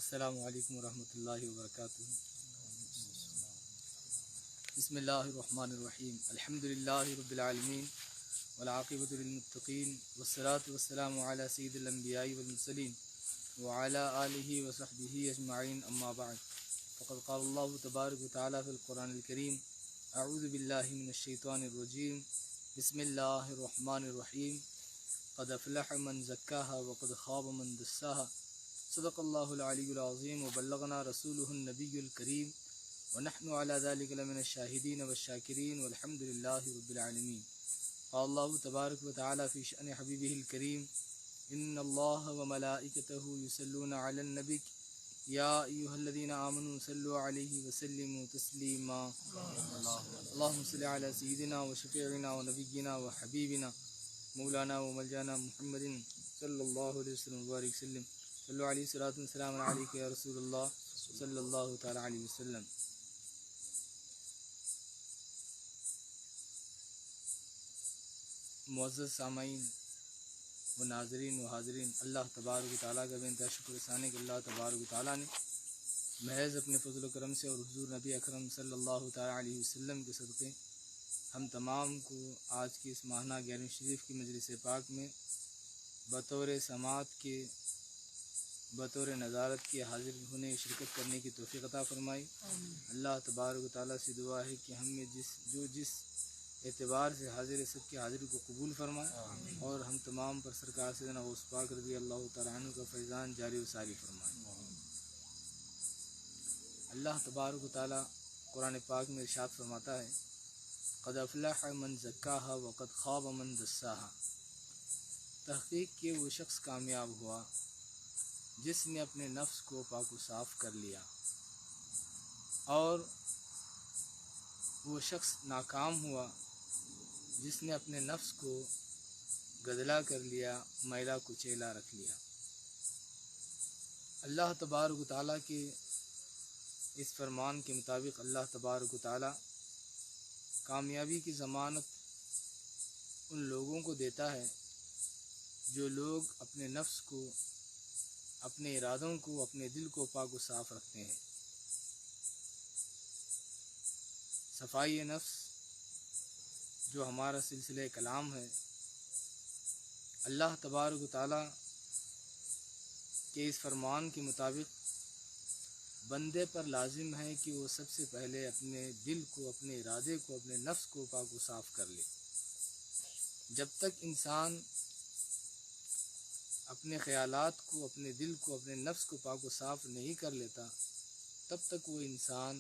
السلام علیکم ورحمۃ اللہ وبرکاتہ۔ بسم اللہ الرحمن الرحیم، الحمد للہ رب العالمین والعاقبۃ للمتقین والصلاۃ والسلام علی سید الانبیاء والمرسلین وعلی آلہ وصحبہ اجمعین، اما بعد، فقد قال اللہ تبارک وتعالی فی القرآن الکریم، اعوذ باللہ من الشیطان الرجیم، بسم اللہ الرحمن الرحیم، قد افلح من زکاها وقد خاب من دساها، صدق اللہ العلی العظیم وبلغنا رسولہ النبی الکریم ونحن علی ذلک لمن الشاہدین والشاکرین والحمد للہ رب العالمین۔ قال اللہ تبارک وتعالی فی شأن حبیبہ الکریم، ان اللہ وملائکتہ یصلون علی النبی یا ایہا الذین آمنوا صلوا علیہ وسلموا تسلیما۔ اللہم صل علی سیدنا وشفیعنا ونبینا وحبیبنا مولانا وملجانا محمد صلی اللہ علیہ وسلم وبارک وسلم، صلو علیہ صلاۃ والسلام علیک یا رسول اللہ صلی اللہ تعالی علیہ وسلم۔ معزز سامعین و ناظرین و حاضرین، اللہ تبارک و تعالیٰ کا بے انتہا شکر احسان کہ اللہ تبارک و تعالیٰ نے محض اپنے فضل و کرم سے اور حضور نبی اکرم صلی اللہ تعالی علیہ وسلم کے صدقے ہم تمام کو آج کی اس ماہانہ 11ویں شریف کی مجلس پاک میں بطور سماعت کے، بطور نظارت کے حاضر ہونے، شرکت کرنے کی توفیق عطا فرمائی۔ اللہ تبارک و تعالیٰ سے دعا ہے کہ ہم میں جس اعتبار سے حاضر سب کی حاضری کو قبول فرمائے اور ہم تمام پر سرکار سیدنا غوث پاک رضی اللہ تعالیٰ عنہ کا فیضان جاری و ساری فرمائے۔ اللہ تبارک و تعالیٰ قرآن پاک میں ارشاد فرماتا ہے، قد افلح من زکاہا وقد خاب من دساہا۔ تحقیق کہ وہ شخص کامیاب ہوا جس نے اپنے نفس کو پاک و صاف کر لیا، اور وہ شخص ناکام ہوا جس نے اپنے نفس کو گدلا کر لیا، میلا کچیلا رکھ لیا۔ اللہ تبارک و تعالیٰ کے اس فرمان کے مطابق اللہ تبارک و تعالیٰ کامیابی کی ضمانت ان لوگوں کو دیتا ہے جو لوگ اپنے نفس کو، اپنے ارادوں کو، اپنے دل کو پاک و صاف رکھتے ہیں۔ صفائی نفس جو ہمارا سلسلہ کلام ہے، اللہ تبارک و تعالیٰ کے اس فرمان کے مطابق بندے پر لازم ہے کہ وہ سب سے پہلے اپنے دل کو، اپنے ارادے کو، اپنے نفس کو پاک و صاف کر لے۔ جب تک انسان اپنے خیالات کو، اپنے دل کو، اپنے نفس کو پاک و صاف نہیں کر لیتا، تب تک وہ انسان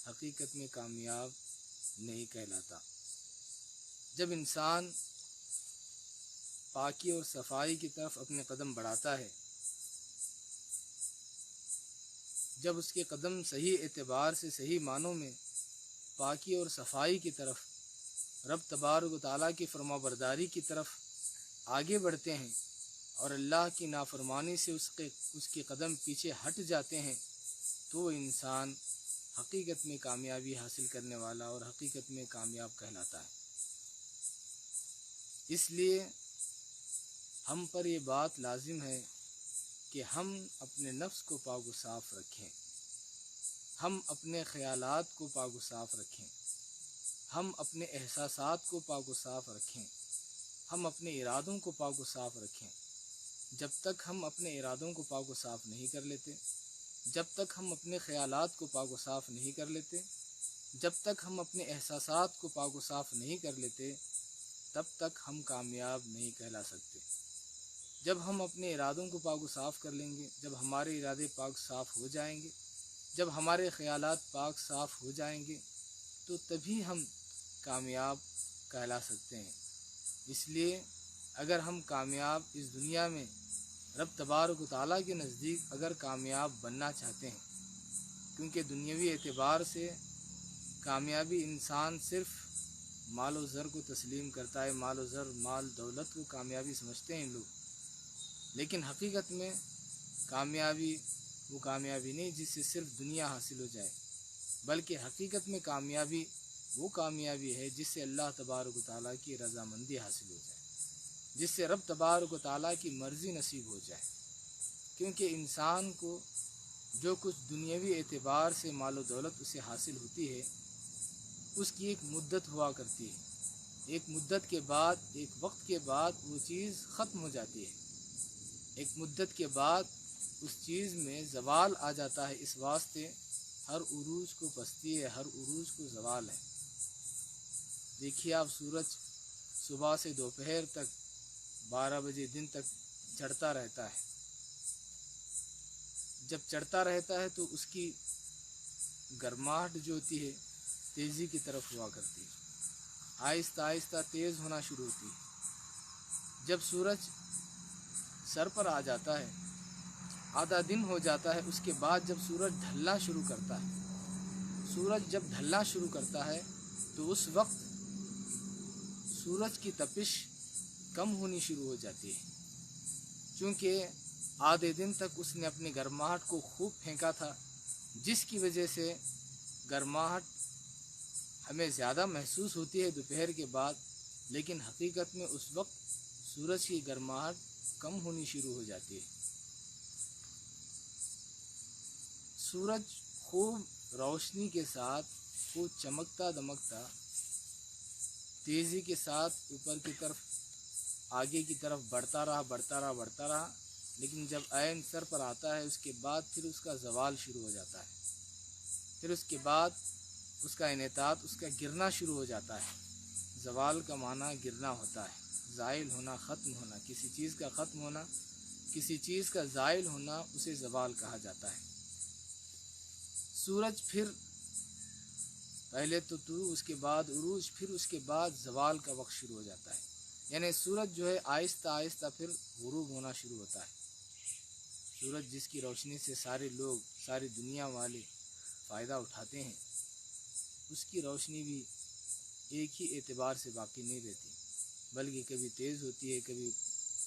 حقیقت میں کامیاب نہیں کہلاتا۔ جب انسان پاکی اور صفائی کی طرف اپنے قدم بڑھاتا ہے، جب اس کے قدم صحیح اعتبار سے، صحیح معنوں میں پاکی اور صفائی کی طرف، رب تبارک و تعالیٰ کی فرما برداری کی طرف آگے بڑھتے ہیں اور اللہ کی نافرمانی سے اس کے قدم پیچھے ہٹ جاتے ہیں، تو وہ انسان حقیقت میں کامیابی حاصل کرنے والا اور حقیقت میں کامیاب کہلاتا ہے۔ اس لیے ہم پر یہ بات لازم ہے کہ ہم اپنے نفس کو پاک و صاف رکھیں، ہم اپنے خیالات کو پاک و صاف رکھیں، ہم اپنے احساسات کو پاک و صاف رکھیں، ہم اپنے ارادوں کو پاک و صاف رکھیں۔ جب تک ہم اپنے ارادوں کو پاک و صاف نہیں کر لیتے، جب تک ہم اپنے خیالات کو پاک و صاف نہیں کر لیتے، جب تک ہم اپنے احساسات کو پاک و صاف نہیں کر لیتے، تب تک ہم کامیاب نہیں کہلا سکتے۔ جب ہم اپنے ارادوں کو پاک و صاف کر لیں گے، جب ہمارے ارادے پاک صاف ہو جائیں گے، جب ہمارے خیالات پاک صاف ہو جائیں گے، تو تبھی ہم کامیاب کہلا سکتے ہیں۔ اس لیے اگر ہم کامیاب اس دنیا میں رب تبارک و تعالیٰ کے نزدیک اگر کامیاب بننا چاہتے ہیں، کیونکہ دنیاوی اعتبار سے کامیابی انسان صرف مال و زر کو تسلیم کرتا ہے، مال و زر، مال دولت کو کامیابی سمجھتے ہیں لوگ، لیکن حقیقت میں کامیابی وہ کامیابی نہیں جس سے صرف دنیا حاصل ہو جائے، بلکہ حقیقت میں کامیابی وہ کامیابی ہے جس سے اللہ تبارک و تعالیٰ کی رضامندی حاصل ہو جائے، جس سے رب تبارک و تعالیٰ کی مرضی نصیب ہو جائے۔ کیونکہ انسان کو جو کچھ دنیاوی اعتبار سے مال و دولت اسے حاصل ہوتی ہے اس کی ایک مدت ہوا کرتی ہے، ایک مدت کے بعد، ایک وقت کے بعد وہ چیز ختم ہو جاتی ہے، ایک مدت کے بعد اس چیز میں زوال آ جاتا ہے۔ اس واسطے ہر عروج کو پستی ہے، ہر عروج کو زوال ہے۔ دیکھیے آپ، سورج صبح سے دوپہر تک 12 بجے دن تک چڑھتا رہتا ہے۔ جب چڑھتا رہتا ہے تو اس کی گرماہٹ جو ہوتی ہے تیزی کی طرف ہوا کرتی ہے، آہستہ آہستہ تیز ہونا شروع ہوتی ہے۔ جب سورج سر پر آ جاتا ہے، آدھا دن ہو جاتا ہے، اس کے بعد جب سورج ڈھلنا شروع کرتا ہے، سورج جب ڈھلنا شروع کرتا ہے تو اس وقت سورج کی تپش کم ہونی شروع ہو جاتی ہے، چونکہ آدھے دن تک اس نے اپنی گرماہٹ کو خوب پھینکا تھا، جس کی وجہ سے گرماہٹ ہمیں زیادہ محسوس ہوتی ہے دوپہر کے بعد، لیکن حقیقت میں اس وقت سورج کی گرماہٹ کم ہونی شروع ہو جاتی ہے۔ سورج خوب روشنی کے ساتھ، خوب چمکتا دمکتا تیزی کے ساتھ اوپر کی طرف، آگے کی طرف بڑھتا رہا، لیکن جب عین سر پر آتا ہے اس کے بعد پھر اس کا زوال شروع ہو جاتا ہے، پھر اس کے بعد اس کا انحطاط، اس کا گرنا شروع ہو جاتا ہے۔ زوال کا معنی گرنا ہوتا ہے، زائل ہونا، ختم ہونا، کسی چیز کا ختم ہونا، کسی چیز کا زائل ہونا، اسے زوال کہا جاتا ہے۔ سورج پھر پہلے تو طلوع، اس کے بعد عروج، پھر اس کے بعد زوال کا وقت شروع ہو جاتا ہے، یعنی سورج جو ہے آہستہ آہستہ پھر غروب ہونا شروع ہوتا ہے۔ سورج جس کی روشنی سے سارے لوگ، ساری دنیا والے فائدہ اٹھاتے ہیں، اس کی روشنی بھی ایک ہی اعتبار سے باقی نہیں رہتی، بلکہ کبھی تیز ہوتی ہے، کبھی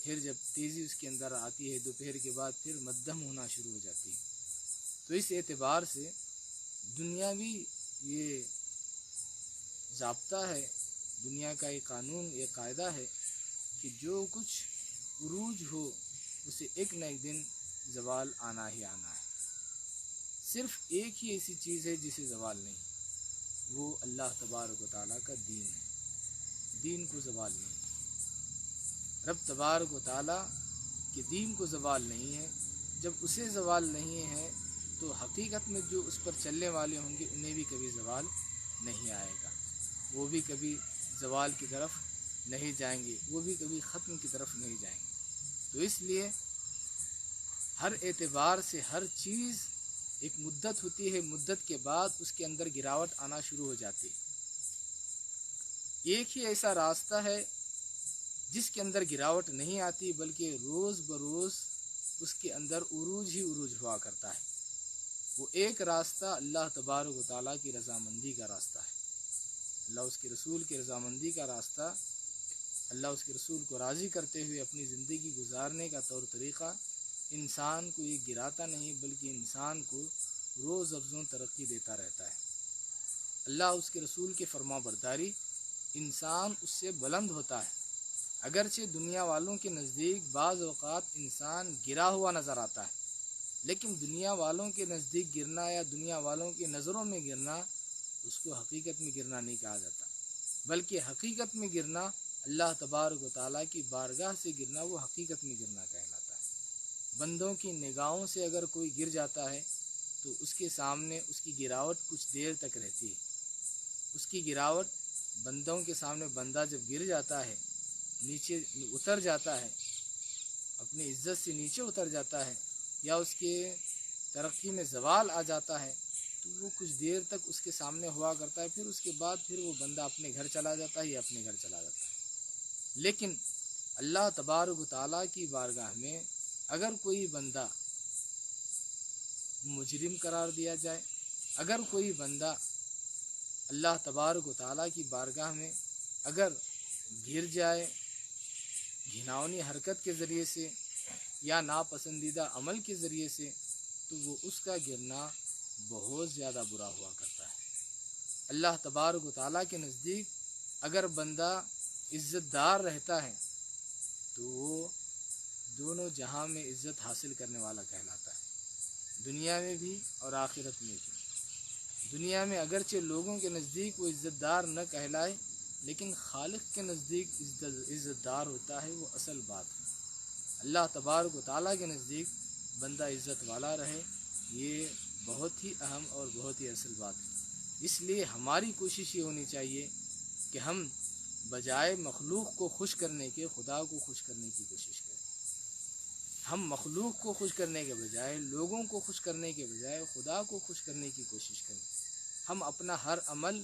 پھر جب تیزی اس کے اندر آتی ہے دوپہر کے بعد پھر مدھم ہونا شروع ہو جاتی ہے۔ تو اس اعتبار سے دنیاوی یہ ضابطہ ہے، دنیا کا ایک قانون، یہ قاعدہ ہے کہ جو کچھ عروج ہو اسے ایک نہ ایک دن زوال آنا ہی آنا ہے۔ صرف ایک ہی ایسی چیز ہے جسے زوال نہیں، وہ اللہ تبارک و تعالیٰ کا دین ہے، دین کو زوال نہیں۔ رب تبارک و تعالیٰ کے دین کو زوال نہیں ہے۔ جب اسے زوال نہیں ہے تو حقیقت میں جو اس پر چلنے والے ہوں گے انہیں بھی کبھی زوال نہیں آئے گا، وہ بھی کبھی زوال کی طرف نہیں جائیں گے، وہ بھی کبھی ختم کی طرف نہیں جائیں گے۔ تو اس لیے ہر اعتبار سے ہر چیز ایک مدت ہوتی ہے، مدت کے بعد اس کے اندر گراوٹ آنا شروع ہو جاتی ہے۔ ایک ہی ایسا راستہ ہے جس کے اندر گراوٹ نہیں آتی، بلکہ روز بروز اس کے اندر عروج ہی عروج ہوا کرتا ہے۔ وہ ایک راستہ اللہ تبارک و تعالیٰ کی رضامندی کا راستہ ہے، اللہ اس کے رسول کی رضامندی کا راستہ، اللہ اس کے رسول کو راضی کرتے ہوئے اپنی زندگی گزارنے کا طور طریقہ انسان کو یہ گراتا نہیں، بلکہ انسان کو روز افزوں ترقی دیتا رہتا ہے۔ اللہ اس کے رسول کی فرما برداری، انسان اس سے بلند ہوتا ہے۔ اگرچہ دنیا والوں کے نزدیک بعض اوقات انسان گرا ہوا نظر آتا ہے، لیکن دنیا والوں کے نزدیک گرنا یا دنیا والوں کی نظروں میں گرنا، اس کو حقیقت میں گرنا نہیں کہا جاتا، بلکہ حقیقت میں گرنا، اللہ تبارک و تعالیٰ کی بارگاہ سے گرنا، وہ حقیقت میں گرنا کہلاتا ہے۔ بندوں کی نگاہوں سے اگر کوئی گر جاتا ہے تو اس کے سامنے اس کی گراوٹ کچھ دیر تک رہتی ہے، اس کی گراوٹ بندوں کے سامنے، بندہ جب گر جاتا ہے، نیچے اتر جاتا ہے، اپنی عزت سے نیچے اتر جاتا ہے، یا اس کے ترقی میں زوال آ جاتا ہے، تو وہ کچھ دیر تک اس کے سامنے ہوا کرتا ہے، پھر اس کے بعد پھر وہ بندہ اپنے گھر چلا جاتا ہے یا اپنے گھر چلا جاتا ہے۔ لیکن اللہ تبارک و تعالیٰ کی بارگاہ میں اگر کوئی بندہ مجرم قرار دیا جائے، اگر کوئی بندہ اللہ تبارک و تعالیٰ کی بارگاہ میں اگر گر جائے گھناؤنی حرکت کے ذریعے سے یا ناپسندیدہ عمل کے ذریعے سے، تو وہ اس کا گرنا بہت زیادہ برا ہوا کرتا ہے۔ اللہ تبارک و تعالیٰ کے نزدیک اگر بندہ عزت دار رہتا ہے تو وہ دونوں جہاں میں عزت حاصل کرنے والا کہلاتا ہے۔ دنیا میں بھی اور آخرت میں بھی۔ دنیا میں اگرچہ لوگوں کے نزدیک وہ عزت دار نہ کہلائے، لیکن خالق کے نزدیک عزت دار ہوتا ہے، وہ اصل بات ہے۔ اللہ تبارک و تعالیٰ کے نزدیک بندہ عزت والا رہے، یہ بہت ہی اہم اور بہت ہی اصل بات ہے۔ اس لیے ہماری کوشش یہ ہونی چاہیے کہ ہم بجائے مخلوق کو خوش کرنے کے خدا کو خوش کرنے کی کوشش کریں۔ ہم مخلوق کو خوش کرنے کے بجائے، لوگوں کو خوش کرنے کے بجائے خدا کو خوش کرنے کی کوشش کریں۔ ہم اپنا ہر عمل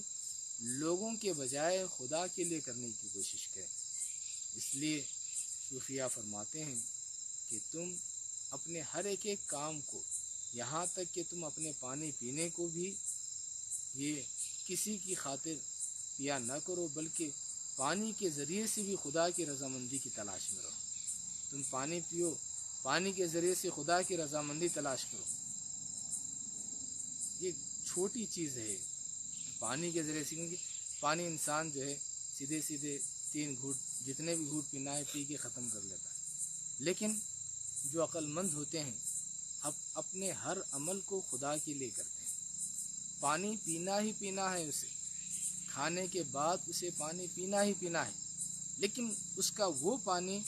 لوگوں کے بجائے خدا کے لیے کرنے کی کوشش کریں۔ اس لیے صوفیہ فرماتے ہیں کہ تم اپنے ہر ایک کام کو، یہاں تک کہ تم اپنے پانی پینے کو بھی یہ کسی کی خاطر پیا نہ کرو، بلکہ پانی کے ذریعے سے بھی خدا کی رضامندی کی تلاش میں رہو۔ تم پانی پیو، پانی کے ذریعے سے خدا کی رضامندی تلاش کرو۔ یہ چھوٹی چیز ہے پانی کے ذریعے سے، کیونکہ پانی انسان جو ہے سیدھے 3 گھوٹ جتنے بھی گھوٹ پینا ہے پی کے ختم کر لیتا ہے، لیکن جو عقل مند ہوتے ہیں اپنے ہر عمل کو خدا کے لیے کرتے ہیں۔ پانی پینا ہی پینا ہے، اسے کھانے کے بعد اسے پانی پینا ہی پینا ہے، لیکن اس کا وہ پانی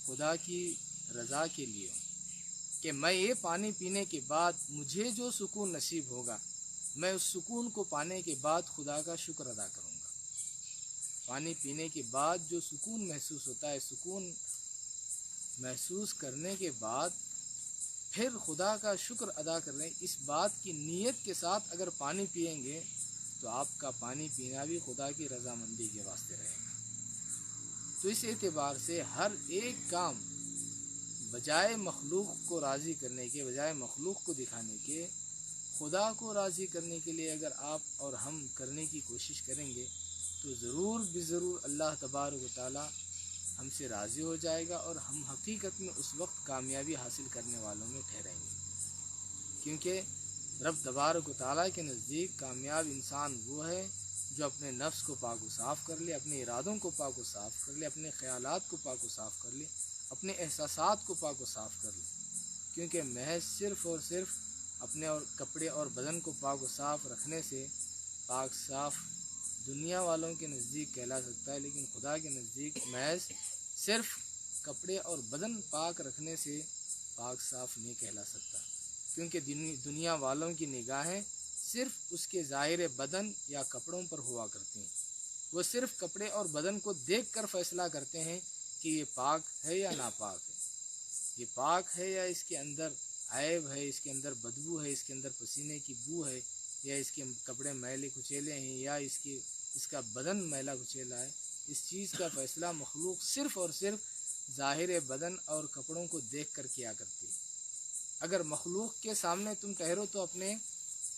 خدا کی رضا کے لیے ہو، کہ میں یہ پانی پینے کے بعد مجھے جو سکون نصیب ہوگا، میں اس سکون کو پانے کے بعد خدا کا شکر ادا کروں گا۔ پانی پینے کے بعد جو سکون محسوس ہوتا ہے، سکون محسوس کرنے کے بعد پھر خدا کا شکر ادا کر رہے ہیں، اس بات کی نیت کے ساتھ اگر پانی پئیں گے تو آپ کا پانی پینا بھی خدا کی رضامندی کے واسطے رہے گا۔ تو اس اعتبار سے ہر ایک کام بجائے مخلوق کو راضی کرنے کے، بجائے مخلوق کو دکھانے کے، خدا کو راضی کرنے کے لیے اگر آپ اور ہم کرنے کی کوشش کریں گے تو ضرور بضرور اللہ تبارک و تعالی ہم سے راضی ہو جائے گا، اور ہم حقیقت میں اس وقت کامیابی حاصل کرنے والوں میں ٹھہریں گے۔ کیونکہ رب تبارک و تعالیٰ کے نزدیک کامیاب انسان وہ ہے جو اپنے نفس کو پاک و صاف کر لے، اپنے ارادوں کو پاک و صاف کر لے، اپنے خیالات کو پاک و صاف کر لے، اپنے احساسات کو پاک و صاف کر لے۔ کیونکہ محض صرف اور صرف اپنے اور کپڑے اور بدن کو پاک و صاف رکھنے سے پاک صاف دنیا والوں کے نزدیک کہلا سکتا ہے، لیکن خدا کے نزدیک محض صرف کپڑے اور بدن پاک رکھنے سے پاک صاف نہیں کہلا سکتا، کیونکہ دنیا والوں کی نگاہیں صرف اس کے ظاہر بدن یا کپڑوں پر ہوا کرتی ہیں۔ وہ صرف کپڑے اور بدن کو دیکھ کر فیصلہ کرتے ہیں کہ یہ پاک ہے یا ناپاک ہے، یہ پاک ہے یا اس کے اندر عیب ہے، اس کے اندر بدبو ہے، اس کے اندر پسینے کی بو ہے، یا اس کے کپڑے میلے کچیلے ہیں، یا اس کا بدن میلا کچیلا ہے۔ اس چیز کا فیصلہ مخلوق صرف اور صرف ظاہر بدن اور کپڑوں کو دیکھ کر کیا کرتی ہے۔ اگر مخلوق کے سامنے تم ٹھہرو تو اپنے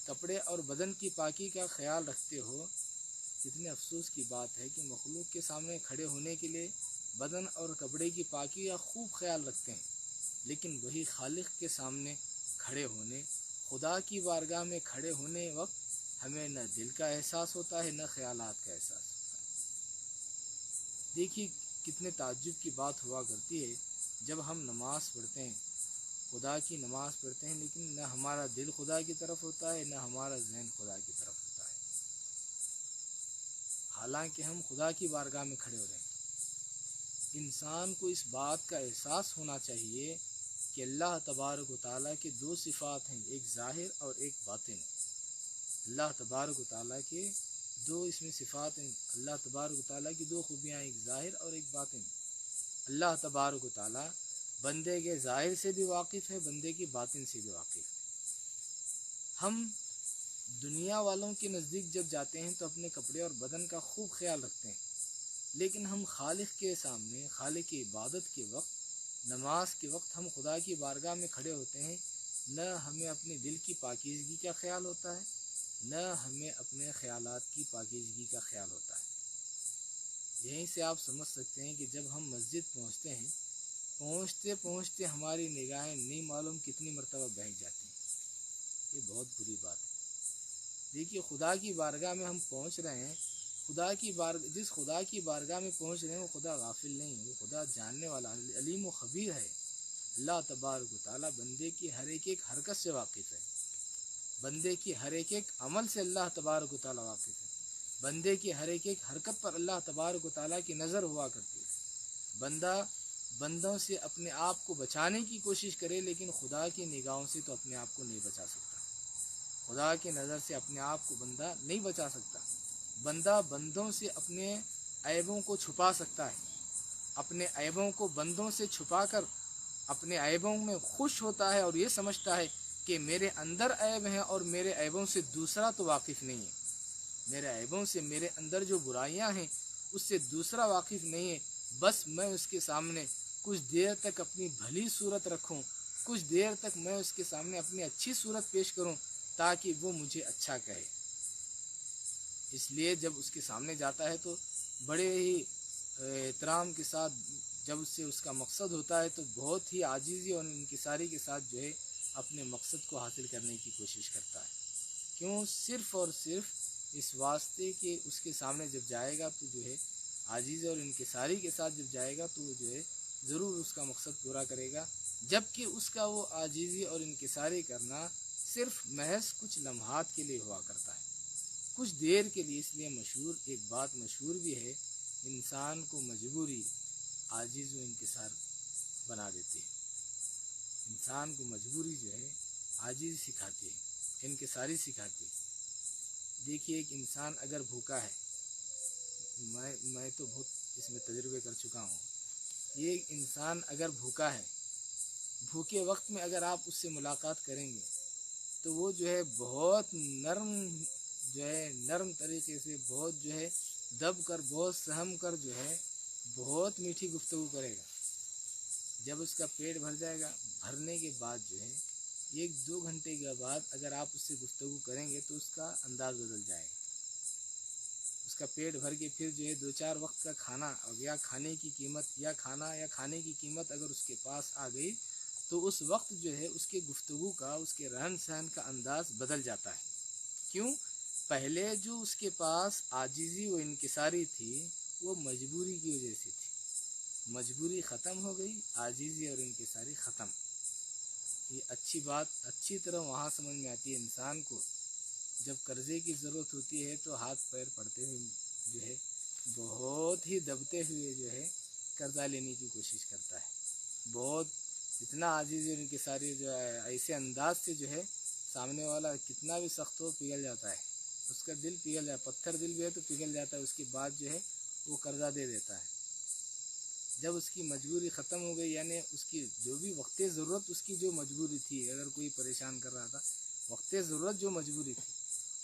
کپڑے اور بدن کی پاکی کا خیال رکھتے ہو، کتنے افسوس کی بات ہے کہ مخلوق کے سامنے کھڑے ہونے کے لیے بدن اور کپڑے کی پاکی کا خوب خیال رکھتے ہیں، لیکن وہی خالق کے سامنے کھڑے ہونے، خدا کی بارگاہ میں کھڑے ہونے وقت ہمیں نہ دل کا احساس ہوتا ہے، نہ خیالات کا احساس ہوتا ہے۔ دیکھیے کتنے تعجب کی بات ہوا کرتی ہے جب ہم نماز پڑھتے ہیں، خدا کی نماز پڑھتے ہیں، لیکن نہ ہمارا دل خدا کی طرف ہوتا ہے، نہ ہمارا ذہن خدا کی طرف ہوتا ہے، حالانکہ ہم خدا کی بارگاہ میں کھڑے ہو رہے ہیں۔ انسان کو اس بات کا احساس ہونا چاہیے کہ اللہ تبارک و تعالیٰ کے 2 صفات ہیں، ایک ظاہر اور ایک باطن۔ اللہ تبارک و تعالیٰ کے 2 اس میں صفات ہیں، اللہ تبارک و تعالیٰ کی 2 خوبیاں، ایک ظاہر اور ایک باطن۔ اللہ تبارک و تعالیٰ بندے کے ظاہر سے بھی واقف ہے، بندے کی باطن سے بھی واقف ہے۔ ہم دنیا والوں کے نزدیک جب جاتے ہیں تو اپنے کپڑے اور بدن کا خوب خیال رکھتے ہیں، لیکن ہم خالق کے سامنے، خالق کی عبادت کے وقت، نماز کے وقت ہم خدا کی بارگاہ میں کھڑے ہوتے ہیں، نہ ہمیں اپنے دل کی پاکیزگی کا خیال ہوتا ہے، نہ ہمیں اپنے خیالات کی پاکیزگی کا خیال ہوتا ہے۔ یہیں سے آپ سمجھ سکتے ہیں کہ جب ہم مسجد پہنچتے ہیں، پہنچتے پہنچتے ہماری نگاہیں نہیں معلوم کتنی مرتبہ بہک جاتی ہیں۔ یہ بہت بری بات ہے۔ دیکھیے خدا کی بارگاہ میں ہم پہنچ رہے ہیں، جس خدا کی بارگاہ میں پہنچ رہے ہیں وہ خدا غافل نہیں ہے، وہ خدا جاننے والا علیم و خبیر ہے۔ اللہ تبارک و تعالیٰ بندے کی ہر ایک حرکت سے واقف ہے، بندے کی ہر ایک عمل سے اللہ تبارک و تعالیٰ واقف ہے، بندے کی ہر ایک حرکت پر اللہ تبارک و تعالیٰ کی نظر ہوا کرتی ہے۔ بندہ بندوں سے اپنے آپ کو بچانے کی کوشش کرے، لیکن خدا کی نگاہوں سے تو اپنے آپ کو نہیں بچا سکتا، خدا کی نظر سے اپنے آپ کو بندہ نہیں بچا سکتا۔ بندہ بندوں سے اپنے عیبوں کو چھپا سکتا ہے، اپنے عیبوں کو بندوں سے چھپا کر اپنے عیبوں میں خوش ہوتا ہے، اور یہ سمجھتا ہے کہ میرے اندر عیب ہیں اور میرے عیبوں سے دوسرا تو واقف نہیں ہے، میرے عیبوں سے، میرے اندر جو برائیاں ہیں اس سے دوسرا واقف نہیں ہے، بس میں اس کے سامنے کچھ دیر تک اپنی بھلی صورت رکھوں، کچھ دیر تک میں اس کے سامنے اپنی اچھی صورت پیش کروں تاکہ وہ مجھے اچھا کہے۔ اس لیے جب اس کے سامنے جاتا ہے تو بڑے ہی احترام کے ساتھ، جب اس سے اس کا مقصد ہوتا ہے تو بہت ہی عاجزی اور انکساری کے ساتھ جو ہے اپنے مقصد کو حاصل کرنے کی کوشش کرتا ہے۔ کیوں؟ صرف اور صرف اس واسطے کہ اس کے سامنے جب جائے گا تو جو ہے عاجزی اور انکساری کے ساتھ جب جائے گا تو وہ جو ہے ضرور اس کا مقصد پورا کرے گا، جبکہ اس کا وہ عاجزی اور انکساری کرنا صرف محض کچھ لمحات کے لیے ہوا کرتا ہے، کچھ دیر کے لیے۔ اس لیے ایک بات مشہور بھی ہے، انسان کو مجبوری عاجز و انکسار بنا دیتی ہے، انسان کو مجبوری جو ہے عاجز سکھاتی ہے، انکساری سکھاتی ہے۔ دیکھیے ایک انسان اگر بھوکا ہے، میں تو بہت اس میں تجربے کر چکا ہوں، یہ انسان اگر بھوکا ہے، بھوکے وقت میں اگر آپ اس سے ملاقات کریں گے تو وہ جو ہے بہت نرم طریقے سے، بہت جو ہے دب کر، بہت سہم کر جو ہے بہت میٹھی گفتگو کرے گا۔ جب اس کا پیٹ بھر جائے گا، بھرنے کے بعد جو ہے 1-2 گھنٹے کے بعد اگر آپ اس سے گفتگو کریں گے تو اس کا انداز بدل جائے گا، اس کا پیٹ بھر کے پھر جو ہے 2-4 وقت کا کھانا یا کھانے کی قیمت اگر اس کے پاس آ گئی تو اس وقت جو ہے اس کے گفتگو کا، اس کے رہن سہن کا انداز بدل جاتا ہے۔ کیوں؟ پہلے جو اس کے پاس عاجزی و انکساری تھی وہ مجبوری کی وجہ سے تھی، مجبوری ختم ہو گئی، عاجزی اور انکساری ختم۔ یہ اچھی بات اچھی طرح وہاں سمجھ میں آتی ہے انسان کو جب قرضے کی ضرورت ہوتی ہے تو ہاتھ پیر پڑتے ہوئے جو ہے بہت ہی دبتے ہوئے جو ہے قرضہ لینے کی کوشش کرتا ہے، بہت اتنا عاجزی اور انکساری جو ہے ایسے انداز سے جو ہے سامنے والا کتنا بھی سخت ہو پگھل جاتا ہے، اس کا دل پگھل جاتا ہے، پتھر دل بھی ہے تو پگھل جاتا ہے، اس کے بعد جو ہے وہ قرضہ دے دیتا ہے۔ جب اس کی مجبوری ختم ہو گئی، یعنی اس کی جو بھی وقت ضرورت، اس کی جو مجبوری تھی، اگر کوئی پریشان کر رہا تھا، وقت ضرورت جو مجبوری تھی،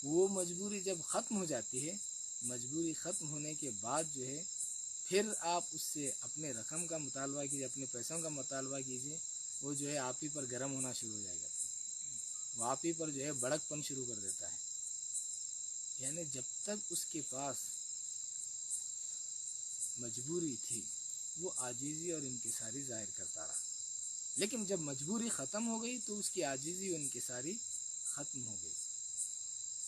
وہ مجبوری جب ختم ہو جاتی ہے، مجبوری ختم ہونے کے بعد جو ہے پھر آپ اس سے اپنے رقم کا مطالبہ کیجیے، اپنے پیسوں کا مطالبہ کیجیے، وہ جو ہے آپ ہی پر گرم ہونا شروع ہو جائے گا، وہ آپ ہی پر جو ہے بھڑک پن شروع کر دیتا ہے۔ یعنی جب تک اس کے پاس مجبوری تھی وہ عاجزی اور انکساری ظاہر کرتا رہا، لیکن جب مجبوری ختم ہو گئی تو اس کی عاجزی اور انکساری ختم ہو گئی۔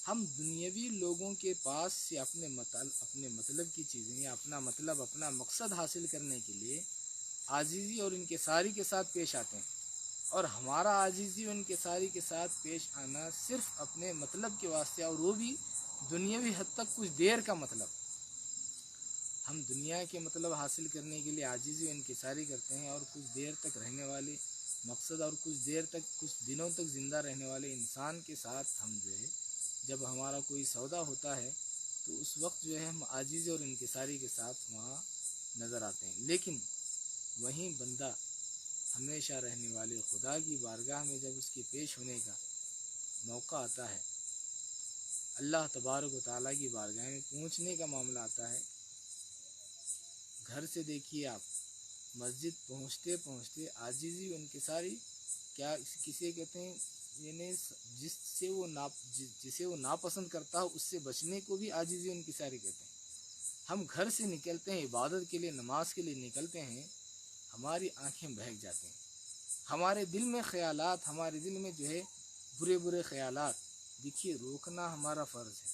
ہم دنیاوی لوگوں کے پاس سے اپنے مطلب کی چیزیں یا اپنا مقصد حاصل کرنے کے لیے عاجزی اور انکساری کے ساتھ پیش آتے ہیں، اور ہمارا عاجزی اور انکساری کے ساتھ پیش آنا صرف اپنے مطلب کے واسطے، اور وہ بھی دنیاوی حد تک کچھ دیر کا مطلب۔ ہم دنیا کے مطلب حاصل کرنے کے لیے عاجزی و انکساری کرتے ہیں، اور کچھ دیر تک رہنے والے مقصد اور کچھ دنوں تک زندہ رہنے والے انسان کے ساتھ ہم جو ہے جب ہمارا کوئی سودا ہوتا ہے تو اس وقت جو ہے ہم عاجزی اور انکساری کے ساتھ وہاں نظر آتے ہیں، لیکن وہیں بندہ ہمیشہ رہنے والے خدا کی بارگاہ میں جب اس کے پیش ہونے کا موقع آتا ہے، اللہ تبارک و تعالیٰ کی بارگاہ میں پہنچنے کا معاملہ آتا ہے، گھر سے دیکھیے آپ مسجد پہنچتے پہنچتے عاجزی و انکساری کیا کسے کہتے ہیں، یعنی جسے وہ ناپسند کرتا ہو اس سے بچنے کو بھی عاجزی و انکساری کہتے ہیں۔ ہم گھر سے نکلتے ہیں عبادت کے لیے، نماز کے لیے نکلتے ہیں، ہماری آنکھیں بہک جاتے ہیں، ہمارے دل میں خیالات، ہمارے دل میں جو ہے برے برے خیالات، دیکھیے روکنا ہمارا فرض ہے،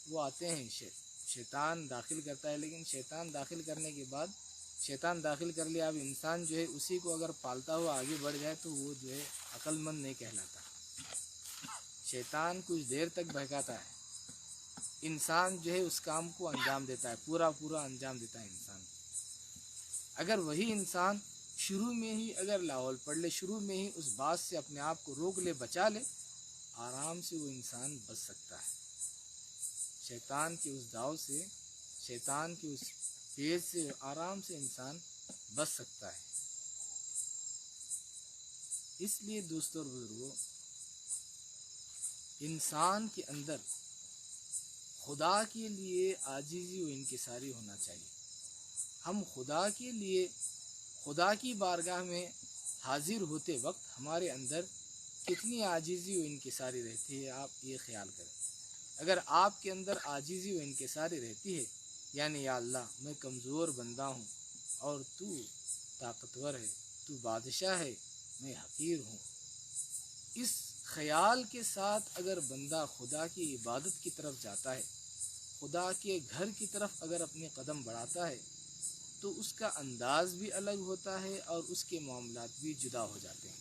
وہ آتے ہیں، شیطان داخل کرتا ہے، لیکن شیطان داخل کرنے کے بعد شیطان داخل کر لیا، اب انسان جو ہے اسی کو اگر پالتا ہوا آگے بڑھ جائے تو وہ جو ہے عقل مند نہیں کہلاتا۔ شیطان کچھ دیر تک بہکاتا ہے، انسان جو ہے اس کام کو انجام دیتا ہے، پورا انجام دیتا ہے انسان۔ اگر وہی انسان شروع میں ہی اگر لاہور پڑھ لے، شروع میں ہی اس بات سے اپنے آپ کو روک لے، بچا لے، آرام سے وہ انسان بچ سکتا ہے شیطان کی اس داؤ سے، شیطان کی اس پیش سے آرام سے انسان بچ سکتا ہے۔ اس لیے دوستو اور بزرگوں، انسان کے اندر خدا کے لیے عاجزی و انکساری ہونا چاہیے۔ ہم خدا کے لیے، خدا کی بارگاہ میں حاضر ہوتے وقت ہمارے اندر کتنی عاجزی و انکساری رہتی ہے، آپ یہ خیال کریں۔ اگر آپ کے اندر عاجزی و انکساری رہتی ہے، یعنی یا اللہ میں کمزور بندہ ہوں اور تو طاقتور ہے، تو بادشاہ ہے، میں حقیر ہوں، اس خیال کے ساتھ اگر بندہ خدا کی عبادت کی طرف جاتا ہے، خدا کے گھر کی طرف اگر اپنے قدم بڑھاتا ہے، تو اس کا انداز بھی الگ ہوتا ہے اور اس کے معاملات بھی جدا ہو جاتے ہیں۔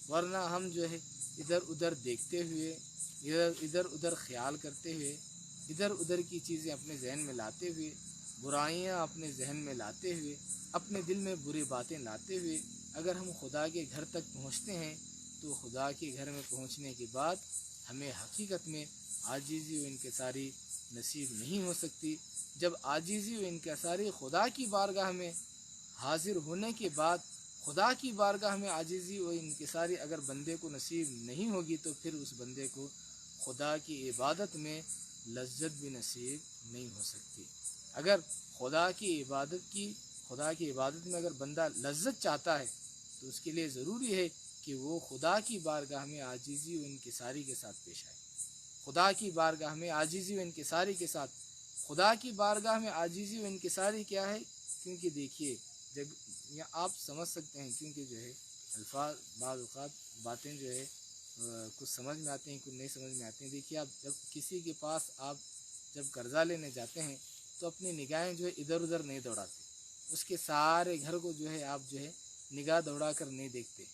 ورنہ ہم جو ہے ادھر ادھر دیکھتے ہوئے، ادھر ادھر خیال کرتے ہوئے، ادھر ادھر کی چیزیں اپنے ذہن میں لاتے ہوئے، برائیاں اپنے ذہن میں لاتے ہوئے، اپنے دل میں بری باتیں لاتے ہوئے اگر ہم خدا کے گھر تک پہنچتے ہیں، تو خدا کے گھر میں پہنچنے کے بعد ہمیں حقیقت میں عاجزی و انکساری نصیب نہیں ہو سکتی۔ جب عاجزی و انکساری خدا کی بارگاہ میں حاضر ہونے کے بعد، خدا کی بارگاہ میں عاجزی و انکساری اگر بندے کو نصیب نہیں ہوگی، تو پھر اس بندے کو خدا کی عبادت میں لذت بھی نصیب نہیں ہو سکتی۔ اگر خدا کی عبادت میں اگر بندہ لذت چاہتا ہے، تو اس کے لیے ضروری ہے کہ وہ خدا کی بارگاہ میں عاجزی و انکساری کے ساتھ پیش آئے۔ خدا کی بارگاہ میں عاجزی و انکساری کے ساتھ، خدا کی بارگاہ میں عاجزی و انکساری کیا ہے؟ کیونکہ دیکھیے، جب آپ سمجھ سکتے ہیں، کیونکہ جو ہے الفاظ بعض اوقات باتیں جو ہے کچھ سمجھ میں آتے ہیں، کچھ نہیں سمجھ میں آتے ہیں۔ دیکھیے، آپ جب کسی کے پاس آپ جب قرضہ لینے جاتے ہیں، تو اپنی نگاہیں جو ہے ادھر ادھر نہیں دوڑاتے، اس کے سارے گھر کو جو ہے آپ جو ہے نگاہ دوڑا کر نہیں دیکھتے،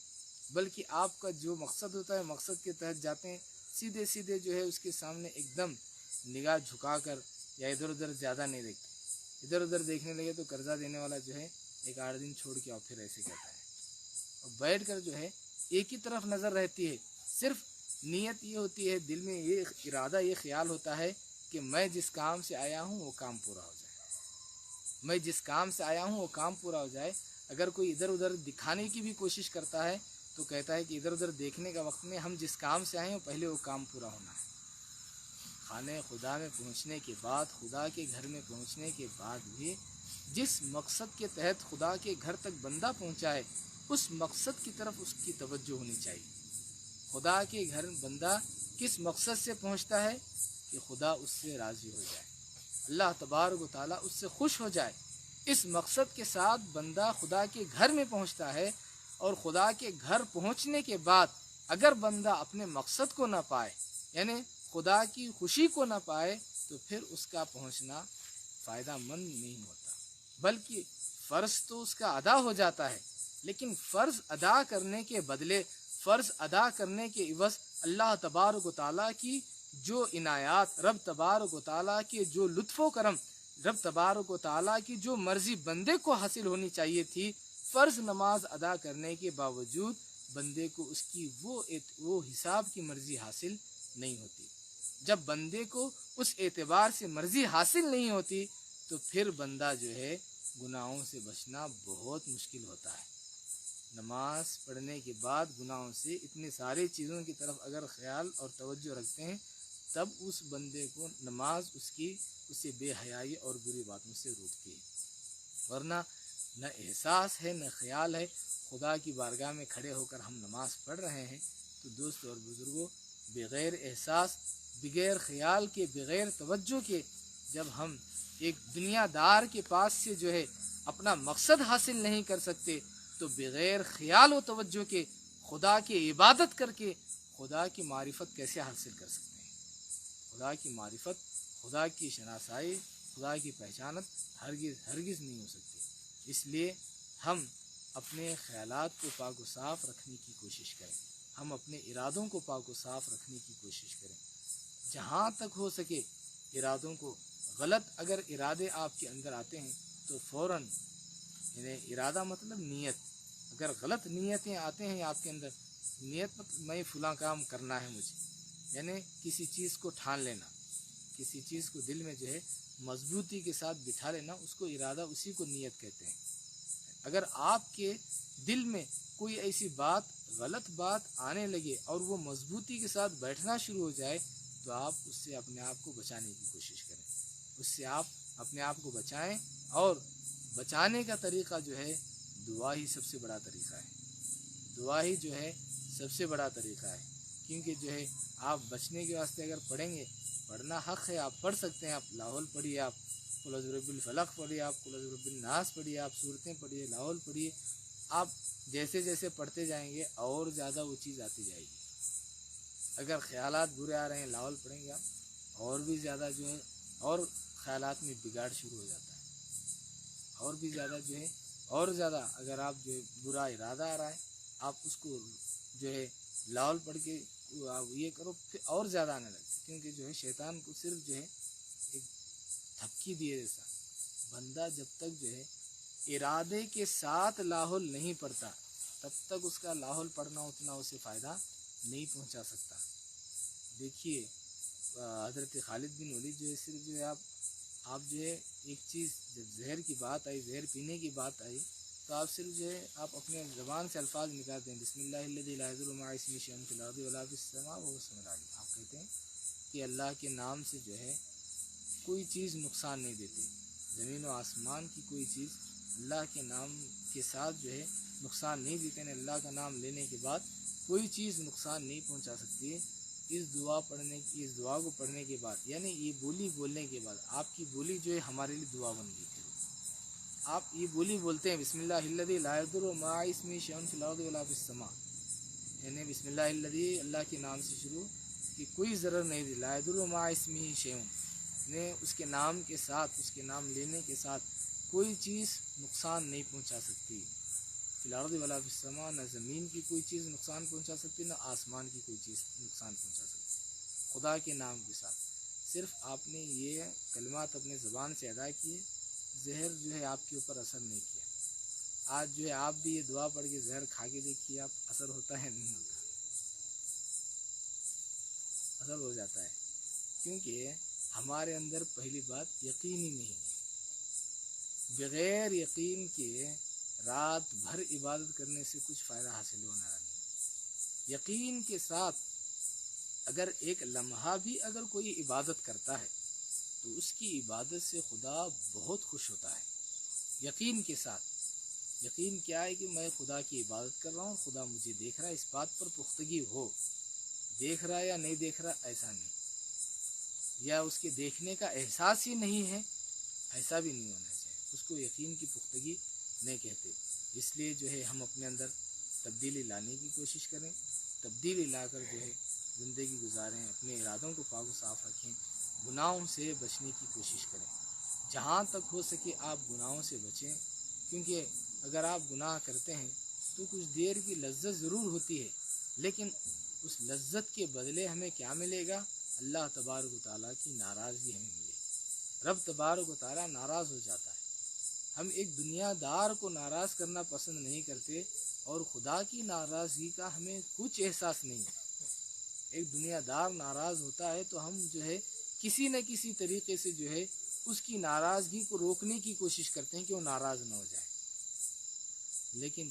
بلکہ آپ کا جو مقصد ہوتا ہے، مقصد کے تحت جاتے ہیں، سیدھے سیدھے جو ہے اس کے سامنے ایک دم نگاہ جھکا کر، یا ادھر ادھر زیادہ نہیں دیکھتے۔ ادھر ادھر دیکھنے لگے تو قرضہ دینے والا جو ہے ایک 8 دن چھوڑ کے اور پھر ایسے کہتا ہے، اور بیٹھ کر جو ہے ایک ہی طرف نظر رہتی ہے، صرف نیت یہ ہوتی ہے، دل میں یہ ارادہ، یہ خیال ہوتا ہے کہ میں جس کام سے آیا ہوں وہ کام پورا ہو جائے، میں جس کام سے آیا ہوں وہ کام پورا ہو جائے۔ اگر کوئی ادھر ادھر دکھانے کی بھی کوشش کرتا ہے، تو کہتا ہے کہ ادھر ادھر دیکھنے کا وقت میں ہم جس کام سے آئے ہیں پہلے وہ کام پورا ہونا ہے۔ خانہ خدا میں پہنچنے کے بعد، خدا کے گھر میں پہنچنے کے بعد بھی جس مقصد کے تحت خدا کے گھر تک بندہ پہنچا ہے، اس مقصد کی طرف اس کی توجہ ہونی چاہیے۔ خدا کے گھر بندہ کس مقصد سے پہنچتا ہے؟ کہ خدا اس سے راضی ہو جائے، اللہ تبارک و تعالیٰ اس سے خوش ہو جائے۔ اس مقصد کے ساتھ بندہ خدا کے گھر میں پہنچتا ہے، اور خدا کے گھر پہنچنے کے بعد اگر بندہ اپنے مقصد کو نہ پائے، یعنی خدا کی خوشی کو نہ پائے، تو پھر اس کا پہنچنا فائدہ مند نہیں ہوتا، بلکہ فرض تو اس کا ادا ہو جاتا ہے، لیکن فرض ادا کرنے کے بدلے، فرض ادا کرنے کے عوض اللہ تبارک و تعالیٰ کی جو عنایات، رب تبارک و تعالیٰ کے جو لطف و کرم، رب تبارک و تعالیٰ کی جو مرضی بندے کو حاصل ہونی چاہیے تھی، فرض نماز ادا کرنے کے باوجود بندے کو اس کی وہ حساب کی مرضی حاصل نہیں ہوتی۔ جب بندے کو اس اعتبار سے مرضی حاصل نہیں ہوتی، تو پھر بندہ جو ہے گناہوں سے بچنا بہت مشکل ہوتا ہے۔ نماز پڑھنے کے بعد گناہوں سے اتنے سارے چیزوں کی طرف اگر خیال اور توجہ رکھتے ہیں، تب اس بندے کو نماز اسے بے حیائی اور بری باتوں سے روکتی ہے۔ ورنہ نہ احساس ہے، نہ خیال ہے، خدا کی بارگاہ میں کھڑے ہو کر ہم نماز پڑھ رہے ہیں، تو دوستو اور بزرگوں، بغیر احساس، بغیر خیال کے، بغیر توجہ کے جب ہم ایک دنیا دار کے پاس سے جو ہے اپنا مقصد حاصل نہیں کر سکتے، تو بغیر خیال و توجہ کے خدا کی عبادت کر کے خدا کی معرفت کیسے حاصل کر سکتے ہیں؟ خدا کی معرفت، خدا کی شناسائی، خدا کی پہچانت ہرگز نہیں ہو سکتی۔ اس لیے ہم اپنے خیالات کو پاک و صاف رکھنے کی کوشش کریں، ہم اپنے ارادوں کو پاک و صاف رکھنے کی کوشش کریں، جہاں تک ہو سکے ارادوں کو، غلط اگر ارادے آپ کے اندر آتے ہیں تو فوراً، یعنی ارادہ مطلب نیت، اگر غلط نیتیں آتے ہیں آپ کے اندر، نیت مطلب میں فلاں کام کرنا ہے مجھے، یعنی کسی چیز کو ٹھان لینا، کسی چیز کو دل میں جو ہے مضبوطی کے ساتھ بٹھا لینا، اس کو ارادہ، اسی کو نیت کہتے ہیں۔ اگر آپ کے دل میں کوئی ایسی بات، غلط بات آنے لگے اور وہ مضبوطی کے ساتھ بیٹھنا شروع ہو جائے تو آپ اس سے اپنے آپ کو بچانے کی کوشش کریں، اس سے آپ اپنے آپ کو بچائیں، اور بچانے کا طریقہ جو ہے دعا ہی سب سے بڑا طریقہ ہے، دعا ہی جو ہے سب سے بڑا طریقہ ہے، کیونکہ جو ہے آپ بچنے کے واسطے اگر پڑھیں گے، پڑھنا حق ہے، آپ پڑھ سکتے ہیں، آپ لاحول پڑھیے، آپ قل اعوذ برب الفلق پڑھیے، آپ قل اعوذ برب الناس پڑھیے، آپ صورتیں پڑھیے، لاحول پڑھیے، آپ جیسے جیسے پڑھتے جائیں گے اور زیادہ وہ چیز آتی جائے گی۔ اگر خیالات برے آ رہے ہیں، لاحول پڑھیں گے آپ، اور بھی زیادہ جو ہے، اور خیالات میں بگاڑ شروع ہو جاتا ہے، اور بھی زیادہ جو ہے، اور زیادہ اگر آپ جو ہے برا ارادہ آ رہا ہے، آپ اس کو جو ہے لاحول پڑھ کے یہ کرو، پھر اور زیادہ آنے لگتا ہے، کیونکہ جو ہے شیطان کو صرف جو ہے ایک دھمکی دیے جیسا، بندہ جب تک جو ہے ارادے کے ساتھ لاحول نہیں پڑتا تب تک اس کا لاحول پڑھنا اتنا اسے فائدہ نہیں پہنچا سکتا۔ دیکھیے حضرت خالد بن ولید جو ہے، صرف جو ہے آپ جو ہے ایک چیز، جب زہر کی بات آئی، زہر پینے کی بات آئی، تو آپ صرف جو ہے آپ اپنے زبان سے الفاظ نکالتے ہیں، بسم اللہ الذی لا یضر مع اسمہ شیء فی الارض ولا فی السماء وهو السمیع العلیم، آپ کہتے ہیں کہ اللہ کے نام سے جو ہے کوئی چیز نقصان نہیں دیتی، زمین و آسمان کی کوئی چیز اللہ کے نام کے ساتھ جو ہے نقصان نہیں دیتے، یعنی اللہ کا نام لینے کے بعد کوئی چیز نقصان نہیں پہنچا سکتی ہے۔ اس دعا کو پڑھنے کے بعد، یعنی یہ بولی بولنے کے بعد، آپ کی بولی جو ہے ہمارے لیے دعا بن گئی، آپ یہ بولی بولتے ہیں بسم اللہ الذی لا یضر مع اسمہ شیء فی الارض ولا فی السماء، یعنی بسم اللہ الذی، اللہ کے نام سے شروع، کہ کوئی ضرر نہیں دی، لا یضر مع اسمہ شیء، یعنی اس کے نام کے ساتھ، اس کے نام لینے کے ساتھ کوئی چیز نقصان نہیں پہنچا سکتی، فی الارض ولا فی السماء، نہ زمین کی کوئی چیز نقصان پہنچا سکتی، نہ آسمان کی کوئی چیز نقصان پہنچا سکتی، خدا کے نام کے ساتھ۔ صرف آپ نے یہ کلمات اپنے زبان سے ادا کیے، زہر جو ہے آپ کے اوپر اثر نہیں کیا۔ آج جو ہے آپ بھی یہ دعا پڑھ کے زہر کھا کے دیکھیے، آپ اثر ہوتا ہے نہیں ہوتا، اثر ہو جاتا ہے، کیونکہ ہمارے اندر پہلی بات یقین ہی نہیں ہے۔ بغیر یقین کے رات بھر عبادت کرنے سے کچھ فائدہ حاصل ہونا نہیں۔ یقین کے ساتھ اگر ایک لمحہ بھی اگر کوئی عبادت کرتا ہے تو اس کی عبادت سے خدا بہت خوش ہوتا ہے، یقین کے ساتھ۔ یقین کیا ہے کہ میں خدا کی عبادت کر رہا ہوں، خدا مجھے دیکھ رہا ہے، اس بات پر پختگی ہو، دیکھ رہا ہے یا نہیں دیکھ رہا ایسا نہیں، یا اس کے دیکھنے کا احساس ہی نہیں ہے، ایسا بھی نہیں ہونا چاہیے، اس کو یقین کی پختگی نہیں کہتے۔ اس لیے جو ہے ہم اپنے اندر تبدیلی لانے کی کوشش کریں، تبدیلی لا کر جو ہے زندگی گزاریں، اپنے ارادوں کو پاک و صاف رکھیں، گناہوں سے بچنے کی کوشش کریں، جہاں تک ہو سکے آپ گناہوں سے بچیں، کیونکہ اگر آپ گناہ کرتے ہیں تو کچھ دیر کی لذت ضرور ہوتی ہے، لیکن اس لذت کے بدلے ہمیں کیا ملے گا؟ اللہ تبارک و تعالیٰ کی ناراضگی ہمیں ملے گی، رب تبارک و تعالیٰ ناراض ہو جاتا ہے۔ ہم ایک دنیا دار کو ناراض کرنا پسند نہیں کرتے، اور خدا کی ناراضگی کا ہمیں کچھ احساس نہیں ہے۔ ایک دنیا دار ناراض ہوتا ہے تو ہم جو ہے کسی نہ کسی طریقے سے جو ہے اس کی ناراضگی کو روکنے کی کوشش کرتے ہیں کہ وہ ناراض نہ ہو جائے، لیکن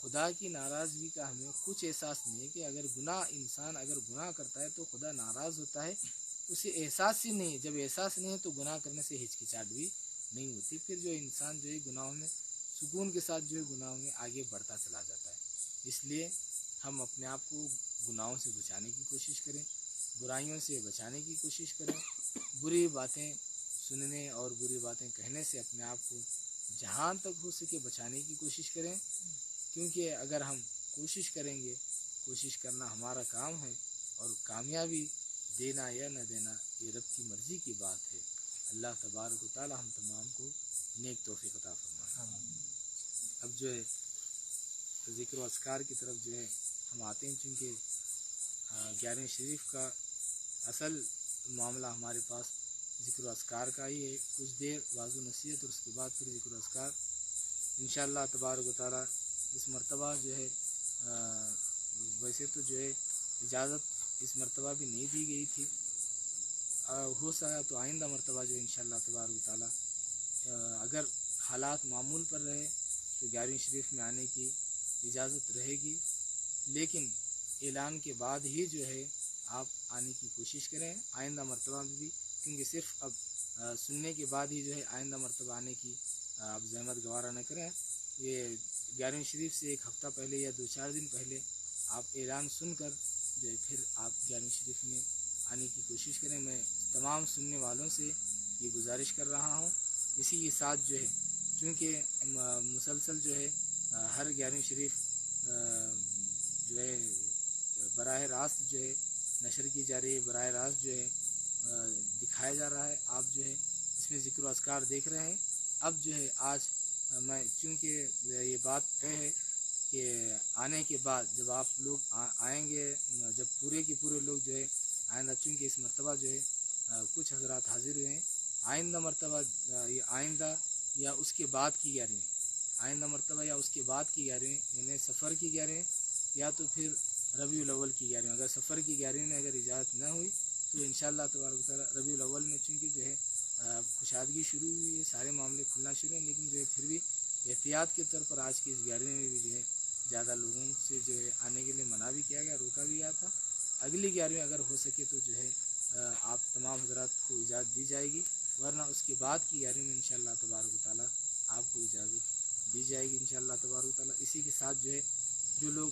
خدا کی ناراضگی کا ہمیں کچھ احساس نہیں ہے، کہ اگر انسان اگر گناہ کرتا ہے تو خدا ناراض ہوتا ہے، اسے احساس ہی نہیں ہے۔ جب احساس نہیں ہے تو گناہ کرنے سے ہچکچاہٹ بھی نہیں ہوتی، پھر جو انسان جو ہے گناہوں میں سکون کے ساتھ جو ہے گناہوں میں آگے بڑھتا چلا جاتا ہے۔ اس لیے ہم اپنے آپ کو گناہوں سے بچانے کی کوشش کریں، برائیوں سے بچانے کی کوشش کریں، بری باتیں سننے اور بری باتیں کہنے سے اپنے آپ کو جہاں تک ہو سکے بچانے کی کوشش کریں، کیونکہ اگر ہم کوشش کریں گے، کوشش کرنا ہمارا کام ہے، اور کامیابی دینا یا نہ دینا یہ رب کی مرضی کی بات ہے۔ اللہ تبارک و تعالی ہم تمام کو نیک توفیق عطا فرمائے۔ اب جو ہے ذکر و اذکار کی طرف جو ہے ہم آتے ہیں، چونکہ 11ویں شریف کا اصل معاملہ ہمارے پاس ذکر و اذکار کا ہی ہے۔ کچھ دیر واضح نصیحت اور اس کے بعد پھر ذکر و اذکار انشاءاللہ تبارک و تعالیٰ۔ اس مرتبہ جو ہے ویسے تو جو ہے اجازت اس مرتبہ بھی نہیں دی گئی تھی، ہو سکا تو آئندہ مرتبہ جو انشاءاللہ تبارک و تعالیٰ اگر حالات معمول پر رہے تو 11ویں شریف میں آنے کی اجازت رہے گی، لیکن اعلان کے بعد ہی جو ہے آپ آنے کی کوشش کریں آئندہ مرتبہ میں بھی، کیونکہ صرف اب سننے کے بعد ہی جو ہے آئندہ مرتبہ آنے کی آپ زحمت گوارہ نہ کریں۔ یہ 11ویں شریف سے ایک ہفتہ پہلے یا 2-4 دن پہلے آپ اعلان سن کر جو ہے پھر آپ 11ویں شریف میں آنے کی کوشش کریں۔ میں تمام سننے والوں سے یہ گزارش کر رہا ہوں۔ اسی کے ساتھ جو ہے چونکہ مسلسل جو ہے ہر 11ویں شریف جو ہے براہ راست جو ہے نشر کی جا رہی ہے، براہ راست جو ہے دکھایا جا رہا ہے۔ آپ جو ہے اس میں ذکر و اذکار دیکھ رہے ہیں۔ اب جو ہے آج میں چونکہ یہ بات طے ہے کہ آنے کے بعد جب آپ لوگ آئیں گے، جب پورے کے پورے لوگ جو ہے آئندہ، چونکہ اس مرتبہ جو ہے کچھ حضرات حاضر ہوئے ہیں، آئندہ مرتبہ آئندہ یا اس کے بعد کی 11ویں، آئندہ مرتبہ یا اس کے بعد کی 11ویں، یعنی سفر کی 11ویں یا تو پھر ربیع الاول کی 11ویں۔ اگر سفر کی 11ویں میں اگر اجازت نہ ہوئی تو انشاءاللہ تبارک و تعالیٰ ربیع الاول میں، چونکہ جو ہے کشادگی شروع ہوئی ہے، سارے معاملے کھلنا شروع ہیں، لیکن جو ہے پھر بھی احتیاط کے طور پر آج کی اس 11ویں میں بھی جو ہے زیادہ لوگوں سے جو ہے آنے کے لیے منع بھی کیا گیا، روکا بھی گیا تھا۔ اگلی 11ویں اگر ہو سکے تو جو ہے آپ تمام حضرات کو اجازت دی جائے گی، ورنہ اس کے بعد کی 11ویں میں انشاءاللہ تبارک و تعالیٰ آپ کو اجازت دی جائے گی انشاءاللہ تبارک و تعالیٰ۔ اسی کے ساتھ جو ہے جو لوگ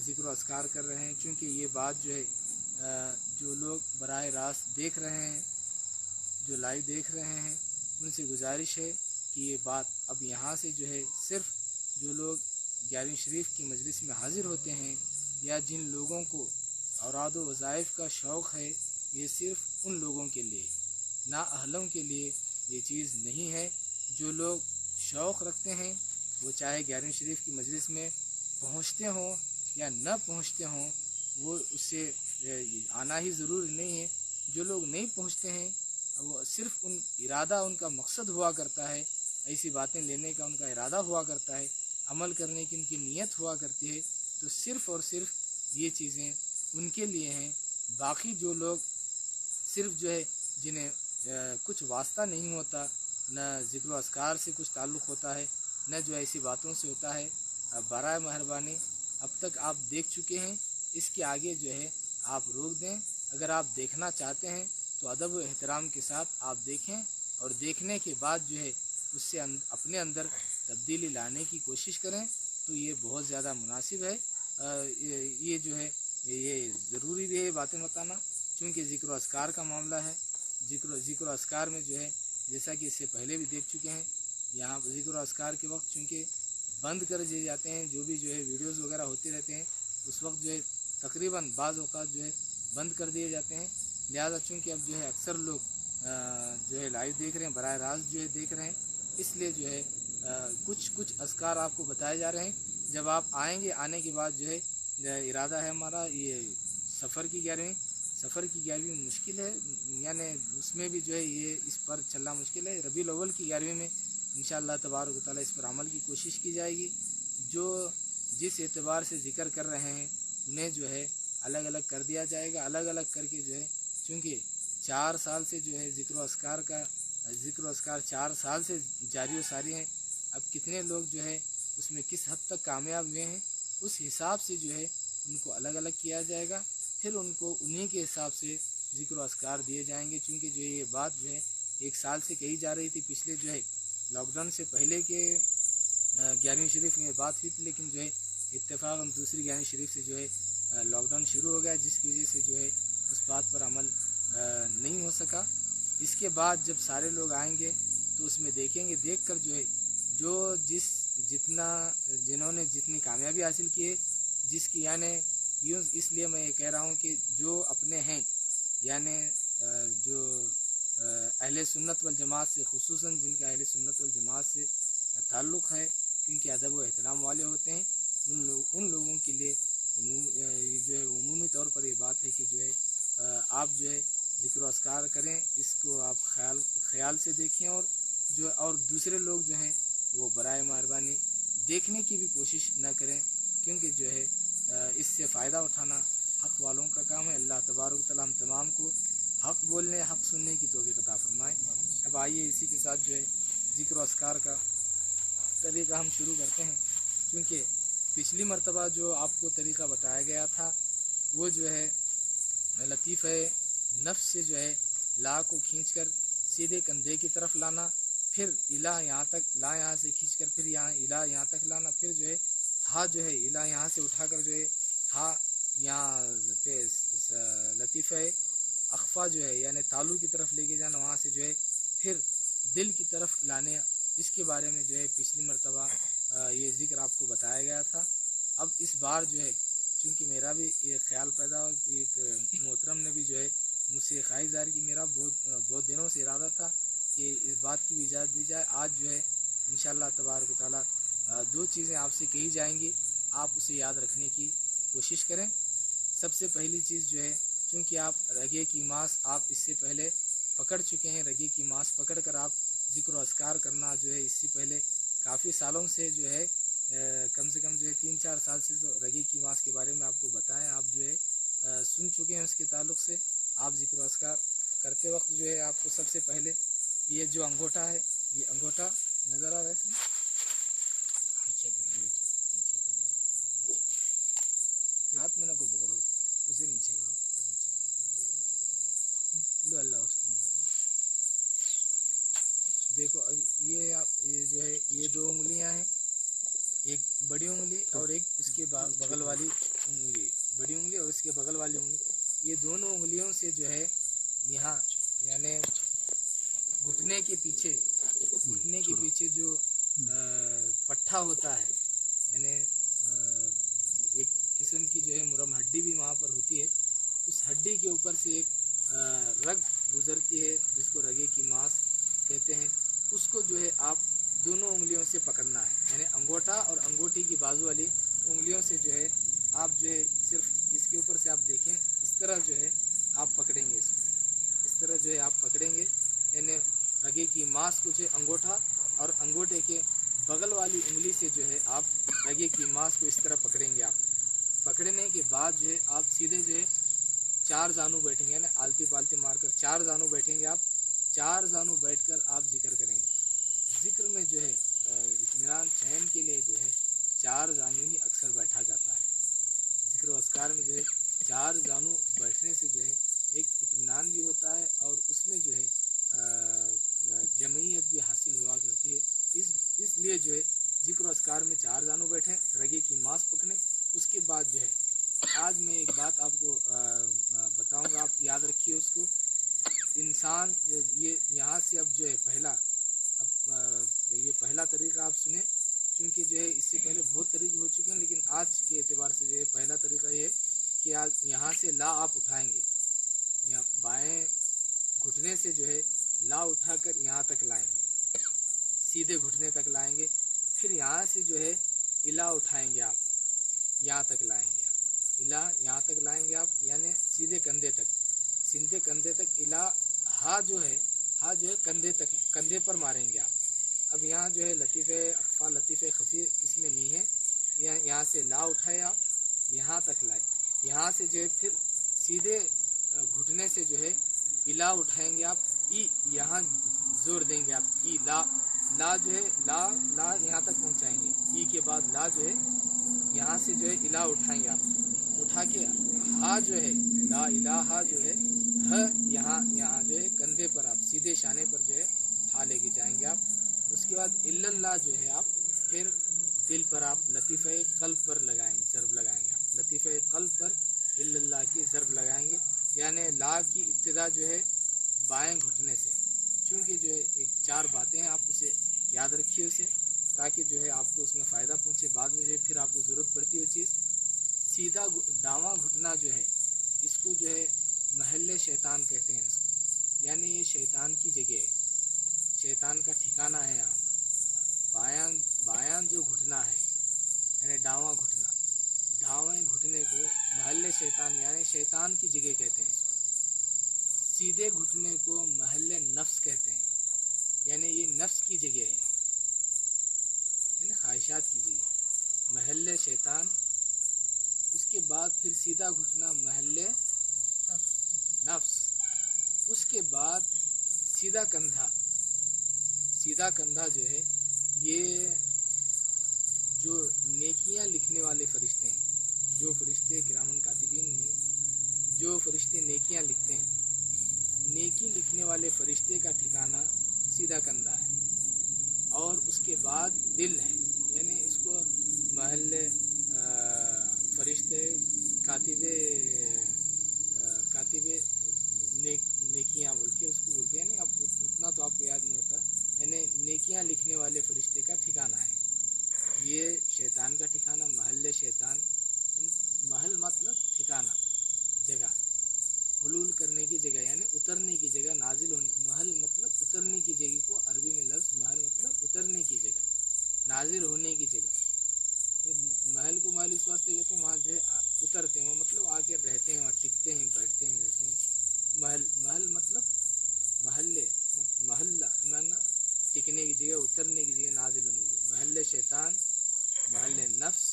ذکر و اذکار کر رہے ہیں، چونکہ یہ بات جو ہے جو لوگ براہ راست دیکھ رہے ہیں، جو لائیو دیکھ رہے ہیں، ان سے گزارش ہے کہ یہ بات اب یہاں سے جو ہے صرف جو لوگ 11ویں شریف کی مجلس میں حاضر ہوتے ہیں یا جن لوگوں کو اوراد و وظائف کا شوق ہے، یہ صرف ان لوگوں کے لیے، نااہلوں کے لیے یہ چیز نہیں ہے۔ جو لوگ شوق رکھتے ہیں وہ چاہے 11ویں شریف کی مجلس میں پہنچتے ہوں یا نہ پہنچتے ہوں، وہ اس سے آنا ہی ضروری نہیں ہے۔ جو لوگ نہیں پہنچتے ہیں وہ صرف ارادہ ان کا مقصد ہوا کرتا ہے، ایسی باتیں لینے کا ان کا ارادہ ہوا کرتا ہے، عمل کرنے کی ان کی نیت ہوا کرتی ہے، تو صرف اور صرف یہ چیزیں ان کے لیے ہیں۔ باقی جو لوگ صرف جو ہے جنہیں کچھ واسطہ نہیں ہوتا، نہ ذکر و اذکار سے کچھ تعلق ہوتا ہے، نہ جو ایسی باتوں سے ہوتا ہے، برائے مہربانی اب تک آپ دیکھ چکے ہیں، اس کے آگے جو ہے آپ روک دیں۔ اگر آپ دیکھنا چاہتے ہیں تو ادب و احترام کے ساتھ آپ دیکھیں، اور دیکھنے کے بعد جو ہے اس سے اپنے اندر تبدیلی لانے کی کوشش کریں، تو یہ بہت زیادہ مناسب ہے۔ یہ جو ہے یہ ضروری بھی ہے باتیں بتانا، چونکہ ذکر و اذکار کا معاملہ ہے۔ ذکر و اذکار میں جو ہے جیسا کہ اس سے پہلے بھی دیکھ چکے ہیں، یہاں ذکر و اذکار کے وقت چونکہ بند کر دیے جاتے ہیں، جو بھی جو ہے ویڈیوز وغیرہ ہوتے رہتے ہیں، اس وقت جو ہے تقریباً بعض اوقات جو ہے بند کر دیے جاتے ہیں، لہذا چونکہ اب جو ہے اکثر لوگ جو ہے لائیو دیکھ رہے ہیں، براہ راست جو ہے دیکھ رہے ہیں، اس لیے جو ہے کچھ اذکار آپ کو بتائے جا رہے ہیں۔ جب آپ آئیں گے، آنے کے بعد جو ہے ارادہ ہے ہمارا یہ سفر کی 11ویں مشکل ہے، یعنی اس میں بھی جو ہے یہ اس پر چلنا مشکل ہے۔ ربیع الاول کی 11ویں میں انشاءاللہ تبارک و تعالیٰ اس پر عمل کی کوشش کی جائے گی۔ جو جس اعتبار سے ذکر کر رہے ہیں انہیں جو ہے الگ الگ کر دیا جائے گا، الگ الگ کر کے جو ہے، چونکہ 4 سال سے جو ہے ذکر و اذکار 4 سال سے جاری و ساری ہیں۔ اب کتنے لوگ جو ہے اس میں کس حد تک کامیاب ہوئے ہیں، اس حساب سے جو ہے ان کو الگ الگ کیا جائے گا، پھر ان کو انہی کے حساب سے ذکر و اذکار دیے جائیں گے۔ چونکہ جو یہ بات جو ہے 1 سال سے کہی جا رہی تھی، پچھلے جو ہے لاک ڈاؤن سے پہلے کے 11ویں شریف میں یہ بات ہوئی تھی، لیکن جو ہے اتفاقاً دوسری 11ویں شریف سے جو ہے لاک ڈاؤن شروع ہو گیا، جس کی وجہ سے جو ہے اس بات پر عمل نہیں ہو سکا۔ اس کے بعد جب سارے لوگ آئیں گے تو اس میں دیکھیں گے، دیکھ کر جو ہے جنہوں نے جتنی کامیابی حاصل کی ہے، جس کی یعنی اس لیے میں یہ کہہ رہا ہوں کہ جو اپنے ہیں، یعنی جو اہل اہل سنت والجماعت سے، خصوصاً جن کا اہل سنت والجماعت سے تعلق ہے، کیونکہ ادب و احترام والے ہوتے ہیں، ان لوگوں کے لیے جو ہے عمومی طور پر یہ بات ہے کہ جو ہے آپ جو ہے ذکر و اذکار کریں، اس کو آپ خیال سے دیکھیں، اور دوسرے لوگ جو ہیں وہ برائے مہربانی دیکھنے کی بھی کوشش نہ کریں، کیونکہ جو ہے اس سے فائدہ اٹھانا حق والوں کا کام ہے۔ اللہ تبارک و تعالی ہم تمام کو حق بولنے، حق سننے کی توفیق عطا فرمائے۔ اب آئیے اسی کے ساتھ جو ہے ذکر و اذکار کا طریقہ ہم شروع کرتے ہیں، کیونکہ پچھلی مرتبہ جو آپ کو طریقہ بتایا گیا تھا وہ جو ہے لطیفہ نفس سے جو ہے لا کو کھینچ کر سیدھے کندھے کی طرف لانا، پھر الہ یہاں تک، لا یہاں سے کھینچ کر پھر الہ یہاں تک لانا، پھر جو ہے ہا جو ہے الہ یہاں سے اٹھا کر جو ہے ہا یہاں پہ لطیفہ اخفا جو ہے یعنی تالو کی طرف لے کے جانا، وہاں سے جو ہے پھر دل کی طرف لانے۔ اس کے بارے میں جو ہے پچھلی مرتبہ یہ ذکر آپ کو بتایا گیا تھا۔ اب اس بار جو ہے چونکہ میرا بھی یہ خیال پیدا ہو، ایک محترم نے بھی جو ہے مجھ سے خواہش ظاہر کی، میرا بہت دنوں سے ارادہ تھا کہ اس بات کی بھی اجازت دی جائے۔ آج جو ہے انشاءاللہ تبارک و تعالی دو چیزیں آپ سے کہی جائیں گی، آپ اسے یاد رکھنے کی کوشش کریں۔ سب سے پہلی چیز جو ہے، چونکہ آپ رگے کی ماس آپ اس سے پہلے پکڑ چکے ہیں، رگے کی ماس پکڑ کر آپ ذکر و اذکار کرنا جو ہے اس سے پہلے کافی سالوں سے جو ہے کم سے کم جو ہے 3-4 سال سے تو رگے کی ماس کے بارے میں آپ کو بتائیں، آپ جو ہے سن چکے ہیں اس کے تعلق سے۔ آپ ذکر و اذکار کرتے وقت جو ہے آپ کو سب سے پہلے یہ جو انگوٹھا ہے، یہ انگوٹھا نظر آ رہا ہے، ہاتھ میں نہ کو پکڑو، اسے نیچے کرو، لو اللہ اس کو دیکھو۔ یہ جو ہے یہ 2 انگلیاں ہیں، ایک بڑی انگلی اور ایک اس کے بغل والی انگلی، بڑی انگلی اور اس کے بغل والی انگلی، یہ دونوں انگلیوں سے جو ہے یہاں یعنی گھٹنے کے پیچھے جو پٹھا ہوتا ہے، یعنی ایک قسم کی جو ہے مرم ہڈی بھی وہاں پر ہوتی ہے، اس ہڈی کے اوپر سے ایک رگ گزرتی ہے جس کو رگے کی ماس کہتے ہیں، اس کو جو ہے آپ دونوں انگلیوں سے پکڑنا ہے، یعنی انگوٹھا اور انگوٹھی کی بازو والی انگلیوں سے جو ہے آپ جو ہے صرف اس کے اوپر سے آپ دیکھیں، اس طرح جو ہے آپ پکڑیں گے، اس کو اس طرح جو ہے آپ پکڑیں گے، یعنی رگے کی ماس کو جو ہے انگوٹھا اور انگوٹھے کے بغل والی انگلی سے جو ہے آپ رگے کی ماس کو اس طرح پکڑیں گے۔ آپ پکڑنے کے بعد جو ہے آپ سیدھے جو ہے 4 زانو بیٹھیں گے، یعنی آلتی پالتی مار کر 4 زانو بیٹھیں گے۔ آپ 4 زانو بیٹھ کر آپ ذکر کریں گے۔ ذکر میں جو ہے اطمینان چین کے لیے جو ہے 4 زانو ہی اکثر بیٹھا جاتا ہے۔ ذکر و اذکار میں جو ہے 4 زانو بیٹھنے سے جو ہے ایک اطمینان بھی ہوتا ہے، اور اس میں جو ہے جمعیت بھی حاصل ہوا کرتی ہے۔ اس لیے جو ہے ذکر و اذکار میں 4 زانو بیٹھیں، رگے کی ماس پکڑیں۔ اس کے بعد جو ہے آج میں ایک بات آپ کو بتاؤں گا، آپ یاد رکھیے اس کو۔ انسان یہ یہاں سے اب جو ہے یہ پہلا طریقہ آپ سنیں، کیونکہ جو ہے اس سے پہلے بہت طریقے ہو چکے ہیں، لیکن آج کے اعتبار سے جو ہے پہلا طریقہ یہ ہے کہ آج یہاں سے لا آپ اٹھائیں گے، یہاں بائیں گھٹنے سے جو ہے لا اٹھا کر یہاں تک لائیں گے، سیدھے گھٹنے تک لائیں گے، پھر یہاں سے جو ہے الا اٹھائیں گے، آپ یہاں تک لائیں گے، الا یہاں تک لائیں گے آپ، یعنی سیدھے کندھے تک الا، ہا جو ہے کندھے پر ماریں گے آپ۔ اب یہاں جو ہے لطیفہ اخفا، لطیفہ خفی اس میں نہیں ہے، یہاں سے لا اٹھائے آپ یہاں تک لائے، یہاں سے جو ہے پھر سیدھے گھٹنے سے جو ہے الا اٹھائیں گے آپ، ای یہاں زور دیں گے آپ، ای لا جو ہے لا یہاں تک پہنچائیں گے، ای کے بعد لا جو ہے یہاں سے جو ہے الا اٹھائیں گے آپ، اٹھا کے ہا جو ہے لا الہ جو ہے یہاں جو ہے کندھے پر آپ سیدھے شانے پر جو ہے ہا لے کے جائیں گے آپ۔ اس کے بعد الا اللہ جو ہے آپ پھر دل پر آپ لطیفہ قلب پر ضرب لگائیں گے، آپ لطیفہ قلب پر الا اللہ کی ضرب لگائیں گے، یعنی لا کی ابتدا جو ہے بائیں گھٹنے سے، چونکہ جو ہے ایک 4 باتیں ہیں، آپ اسے یاد رکھیے اسے، تاکہ جو ہے آپ کو اس میں فائدہ پہنچے، بعد میں جو ہے پھر آپ کو ضرورت پڑتی ہے وہ چیز۔ سیدھا داواں گھٹنا جو ہے اس کو جو ہے محل شیطان کہتے ہیں، اس کو یعنی یہ شیطان کی جگہ ہے، شیطان کا ٹھکانہ ہے یہاں پر۔ بایاں جو گھٹنا ہے یعنی ڈاواں گھٹنا، ڈھاویں گھٹنے کو محل شیطان یعنی شیطان کی جگہ کہتے ہیں اس کو۔ سیدھے گھٹنے کو محل نفس کہتے ہیں، یعنی یہ نفس کی جگہ ہے، یعنی خواہشات کی جگہ، محل شیطان۔ اس کے بعد پھر سیدھا گھٹنا محل نفس، اس کے بعد سیدھا کندھا۔ سیدھا کندھا جو ہے یہ جو نیکیاں لکھنے والے فرشتے ہیں، جو فرشتے کرامن کاتبین میں جو فرشتے نیکیاں لکھتے ہیں، نیکی لکھنے والے فرشتے کا ٹھکانہ سیدھا کندھا ہے۔ اور اس کے بعد دل ہے، یعنی اس کو محل فرشتے کاتب نیکیاں بول کے اس کو بولتے ہیں، نہیں اب اتنا تو آپ کو یاد نہیں ہوتا، یعنی نیکیاں لکھنے والے فرشتے کا ٹھکانہ ہے یہ شیطان کا ٹھکانہ، محل شیطان۔ محل مطلب ٹھکانہ، جگہ، حلول کرنے کی جگہ یعنی اترنے کی جگہ، نازل ہونے، محل مطلب اترنے کی جگہ کو عربی میں لفظ محل مطلب اترنے کی جگہ، نازل ہونے کی جگہ۔ محل کو محل اس واسطے کہتے ہیں وہاں جو ہے اترتے ہیں، وہ مطلب آ کے رہتے ہیں، وہاں ٹکتے ہیں، بیٹھتے ہیں، رہتے ہیں۔ محل مطلب محلے، محلہ مانا ٹکنے کی جگہ، اترنے کی جگہ، نازل ہونے کی جگہ۔ محل شیطان، محل نفس۔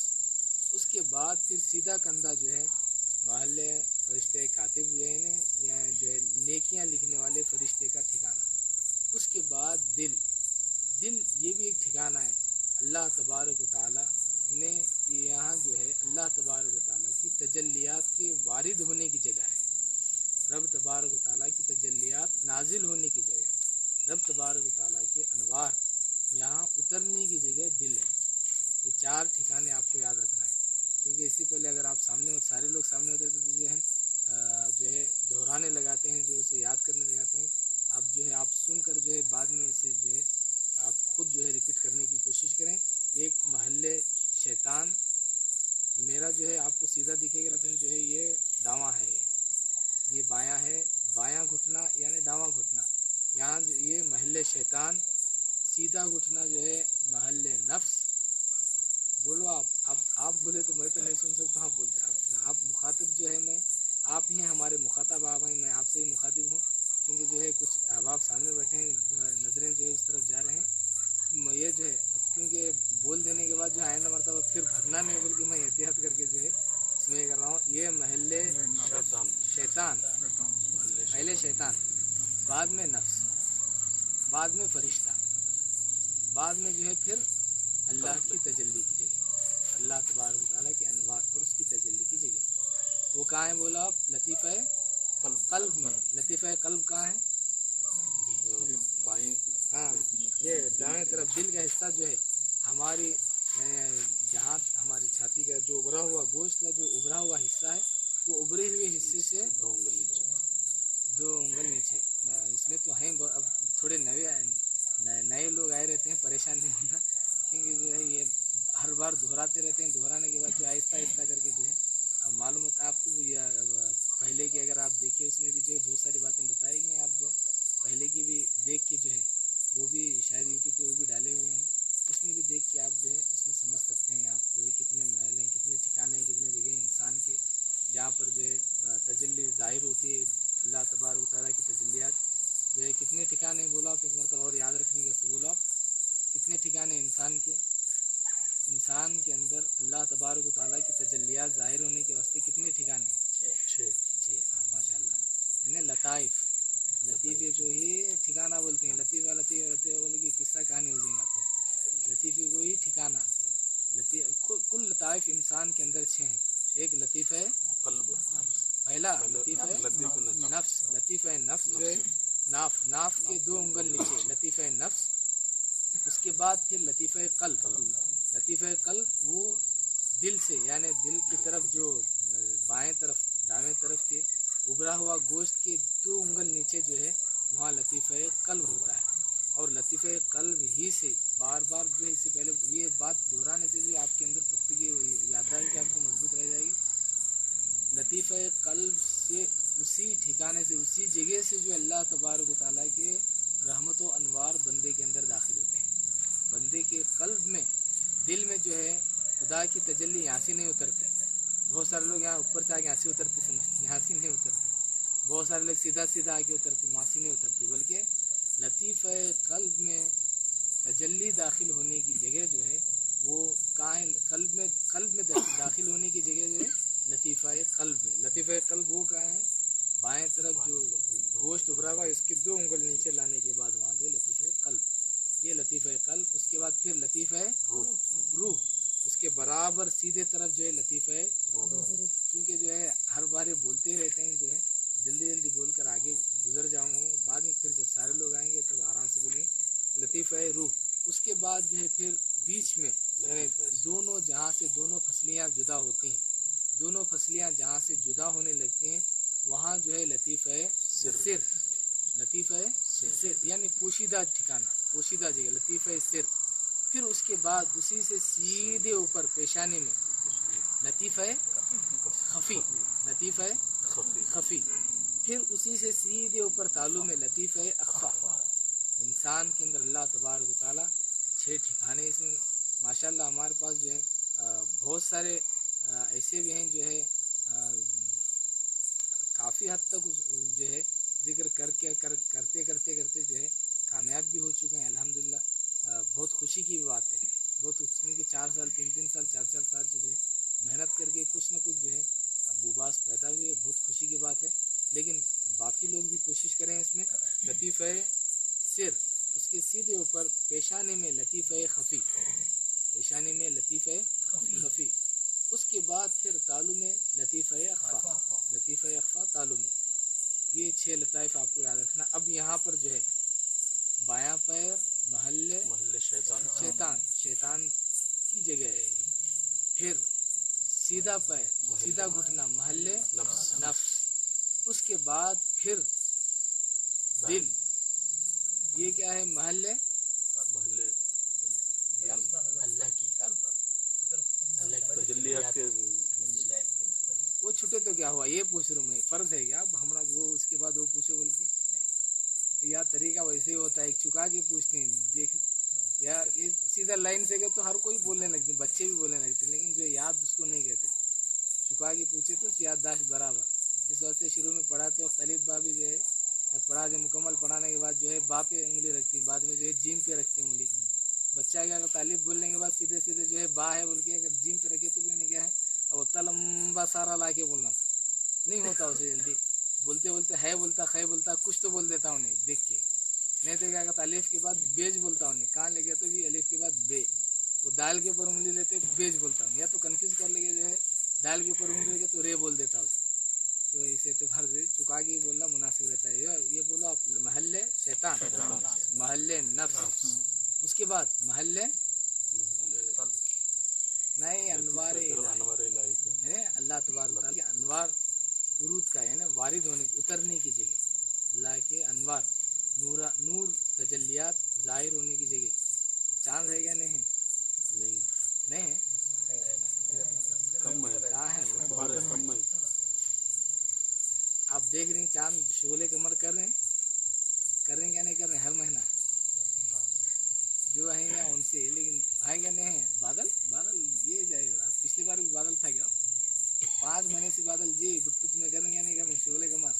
اس کے بعد پھر سیدھا کندھا جو ہے محل فرشتے کاتب جو ہے یا جو ہے نیکیاں لکھنے والے فرشتے کا ٹھکانہ۔ اس کے بعد دل یہ بھی ایک ٹھکانہ ہے اللہ تبارک و تعالیٰ، یعنی یہاں جو ہے اللہ تبارک و تعالیٰ کی تجلیات کے وارد ہونے کی جگہ ہے، رب تبارک و تعالیٰ کی تجلیات نازل ہونے کی جگہ ہے، رب تبارک و تعالیٰ کے انوار یہاں اترنے کی جگہ دل ہے۔ یہ 4 ٹھکانے آپ کو یاد رکھنا ہے، کیونکہ اس سے پہلے اگر آپ سارے لوگ سامنے ہوتے تو جو ہے دہرانے لگاتے ہیں، جو اسے یاد کرنے لگاتے ہیں۔ اب جو ہے آپ سن کر جو ہے بعد میں اسے جو ہے آپ خود جو ہے ریپیٹ کرنے کی کوشش کریں۔ ایک محل شیطان، میرا جو ہے آپ کو سیدھا دکھے گا لیکن جو ہے یہ داواں ہے، یہ بایاں ہے، بایاں گھٹنا یعنی داواں گھٹنا، یہاں جو یہ محل شیطان، سیدھا گھٹنا جو ہے محل نفس۔ بولو آپ بولے تو میں تو نہیں سن سکتا، آپ بولتے آپ مخاطب جو ہے میں آپ ہی ہمارے مخاطب آپ ہیں، میں آپ سے ہی مخاطب ہوں، کیونکہ جو ہے کچھ احباب سامنے بیٹھے ہیں، جو ہے نظریں جو ہے اس طرف جا رہے ہیں، یہ جو ہے اب کیونکہ بول دینے کے بعد جو آئندہ مرتبہ پھر بھگنا نہیں، بلکہ میں احتیاط کر کے جو ہے اس میں یہ کر رہا ہوں۔ یہ محل شیطان، پہلے شیطان، بعد میں نفس، بعد میں فرشتہ، بعد میں جو ہے پھر اللہ کی تجلی کی جگہ، اللہ تبارک و تعالیٰ کے انوار اور اس کی تجلی کی جگہ۔ وہ کہاں ہے بولا آپ؟ لطیفہ قلب میں۔ لطیفہ قلب کہاں ہے؟ ہاں، یہ دائیں طرف دل کا حصہ جو ہے ہماری، جہاں ہماری چھاتی کا جو ابھرا ہوا گوشت کا جو ابھرا ہوا حصہ ہے، وہ ابھرے ہوئے حصے سے 2 انگل نیچے، اس میں تو ہیں اب تھوڑے نئے لوگ آئے رہتے ہیں، پریشان نہیں ہونا، کیونکہ جو ہے یہ ہر بار دہراتے رہتے ہیں، دہرانے کے بعد جو آہستہ آہستہ کر کے جو ہے اب معلوم ہوتا ہے آپ کو۔ پہلے کی اگر آپ دیکھیں اس میں بھی جو ہے بہت ساری باتیں بتائی گئی ہیں، آپ جو ہے پہلے کی بھی دیکھ کے جو ہے وہ بھی شاید یوٹیوب پہ وہ بھی ڈالے ہوئے ہیں، اس میں بھی دیکھ کے آپ جو ہے اس میں سمجھ سکتے ہیں آپ جو ہے کتنے محل ہیں، کتنے ٹھکانے ہیں، کتنے جگہ ہیں انسان کے جہاں پر جو ہے تجلی ظاہر ہوتی ہے، اللہ تبارک و تعالیٰ کی تجلیات جو ہے کتنے ٹھکانے بولا آپ ایک مرتبہ اور یاد رکھنے کا بولا آپ، کتنے ٹھکانے انسان کے اندر اللہ تبارک و تعالیٰ کی تجلیات ظاہر ہونے کے واسطے کتنے ٹھکانے ہیں؟ 6۔ ہاں ماشاء اللہ، یعنی لطیفے کو ہی ٹھکانہ بولتے ہیں۔ لطیفہ بولے کہ قصہ کہانی ہو جائیں گا، لطیفے کو ہی ٹھکانہ۔ کل لطائف انسان کے اندر 6 ہیں۔ ایک لطیفہ قلب، پہلا لطیفہ نفس، لطیفہ نفس جو ہے ناف کے 2 انگل نیچے لطیفہ نفس، اس کے بعد پھر لطیفہ قلب۔ لطیفہ قلب وہ دل سے، یعنی دل کی طرف جو بائیں طرف دائیں طرف کے ابھرا ہوا گوشت کے 2 انگل نیچے جو ہے وہاں لطیفہ قلب ہوتا ہے، اور لطیفہ قلب ہی سے بار بار جو ہے اس سے پہلے یہ بات دہرانے سے جو آپ کے اندر پختگی یادداشت آپ کو مضبوط رہ جائے گی۔ لطیفہ قلب سے اسی ٹھکانے سے اسی جگہ سے جو اللہ تبارک و تعالیٰ کے رحمت و انوار بندے کے اندر داخل ہوتے ہیں. بندے کے قلب میں دل میں جو ہے خدا کی تجلی یہاں سے نہیں اترتی. بہت سارے لوگ یہاں اوپر سے آ کے یہاں سے اترتے سمجھتے یہاں سے نہیں اترتی. بہت سارے لوگ سیدھا سیدھا آ کے اترتے وہاں سے نہیں اترتی, بلکہ لطیفہ قلب میں تجلی داخل ہونے کی جگہ جو ہے وہ کہاں ہے؟ قلب میں داخل ہونے کی جگہ جو ہے لطیفہ قلب ہے. لطیفہ قلب وہ کہاں ہے؟ بائیں طرف جو گوشت ابھرا ہوا اس کے 2 انگل نیچے لانے کے بعد وہاں جو لطیفہ قلب, یہ لطیفہ قلب. اس کے بعد پھر لطیفہ روح, اس کے برابر سیدھے طرف جو ہے لطیفہ روح. کیونکہ جو ہے ہر بار یہ بولتے رہتے ہیں جو ہے جلدی جلدی بول کر آگے گزر جاؤں گا, بعد میں پھر جب سارے لوگ آئیں گے تب آرام سے بولیں لطیفہ روح. اس کے بعد جو ہے پھر بیچ میں دونوں جہاں سے دونوں فصلیاں جدا ہوتی ہیں, دونوں فصلیاں جہاں سے جدا ہونے لگتی ہیں وہاں جو ہے لطیفہ سر, لطیفہ سر یعنی پوشیدہ ٹھکانہ, پوشیدہ جگہ لطیفہ سر. پھر اس کے بعد اسی سے سیدھے اوپر پیشانی میں لطیفہ خفی, لطیفہ خفی. پھر اسی سے سیدھے اوپر تالو میں لطیفہ اخفا. انسان کے اندر اللہ تبارک و تعالیٰ 6 ٹھکانے اس میں ماشاءاللہ ہمارے پاس جو ہے بہت سارے ایسے بھی ہیں جو ہے کافی حد تک جو ہے ذکر کرتے کرتے جو ہے کامیاب بھی ہو چکے ہیں الحمدللہ. بہت خوشی کی بات ہے, بہت کہ 4 سال 3 سال 4 سال جو ہے محنت کر کے کچھ نہ کچھ جو ہے ابوباس پیدا ہوئے, بہت خوشی کی بات ہے. لیکن باقی لوگ بھی کوشش کریں اس میں. لطیفہ سر, اس کے سیدھے اوپر پیشانی میں لطیفہ خفی, پیشانی میں لطیفہ خفی. اس کے بعد پھر تالو میں لطیفہ اخفا, لطیفہ اخفا تالو میں. یہ 6 لطائف آپ کو یاد رکھنا. اب یہاں پر جو ہے بایاں پیر محل شیطان کی جگہ ہے. پھر سیدھا پیر سیدھا گھٹنا محل نفس. اس کے بعد پھر دل, یہ کیا ہے؟ محل تجلیات کے وہ چھٹے تو کیا ہوا یہ پوچھ رہا ہوں میں, فرض ہے کیا اب ہمارا وہ اس کے بعد وہ پوچھو, بلکہ یا طریقہ ویسے ہی ہوتا ہے ایک چکا کے پوچھتے ہیں دیکھ, یا یہ سیدھا لائن سے گئے تو ہر کوئی بولنے لگتے, بچے بھی بولنے لگتے, لیکن جو یاد اس کو نہیں کہتے. چکا کے پوچھے تو یادداشت برابر. اس واسطے شروع میں پڑھاتے وقت الف با بھی جو ہے پڑھا کے مکمل پڑھانے کے بعد جو ہے با پہ انگلی رکھتی ہیں, بعد میں جو ہے جیم پہ رکھتی ہیں انگلی. بچہ کیا کرتا ہے الف بولنے کے بعد سیدھے سیدھے جو ہے با ہے بول کے اگر جیم پہ رکھے تو بھی نہیں کیا ہے, اور اتنا لمبا سارا لا کے بولنا تو نہیں ہوتا اسے جلدی. بولتے بولتے ہے بولتا خے بولتا کچھ تو بول دیتا انہیں دیکھ کے, نہیں تو کیا کرتا الف کے بعد بیج بولتا انہیں. کہاں لے گیا تو بھی الف کے بعد بے, وہ دال کے اوپر انگلی لیتے بیج بولتا ہوں, یا تو کنفیوز کر لے گا جو ہے دال کے اوپر انگلی لے کے تو رے بول دیتا اسے. تو اس اعتبار سے چکا کے بولنا مناسب رہتا ہے. یہ بولو آپ محل شیطان, محل نفس. اس کے بعد محل نہیں انوار الہی, اللہ تبارک تعالیٰ کے انوار عروج کا ہے نا, وارد ہونے اترنے کی جگہ, اللہ کے انوار نور تجلیات ظاہر ہونے کی جگہ. چاند ہے کیا نہیں ہے؟ نہیں ہے, کہاں ہے وہ؟ آپ دیکھ رہے ہیں چاند شعلے قمر کر رہے ہیں کیا نہیں کر رہے ہیں ہر مہینہ جو ہیں یا ان سے, لیکن ہے کیا نہیں ہے؟ بادل یہ جائے گا. پچھلی بار بھی بادل تھا کیا 5 مہینے سے بادل جی گٹ میں کر رہے ہیں یا نہیں کر رہے ہیں شعلے قمر؟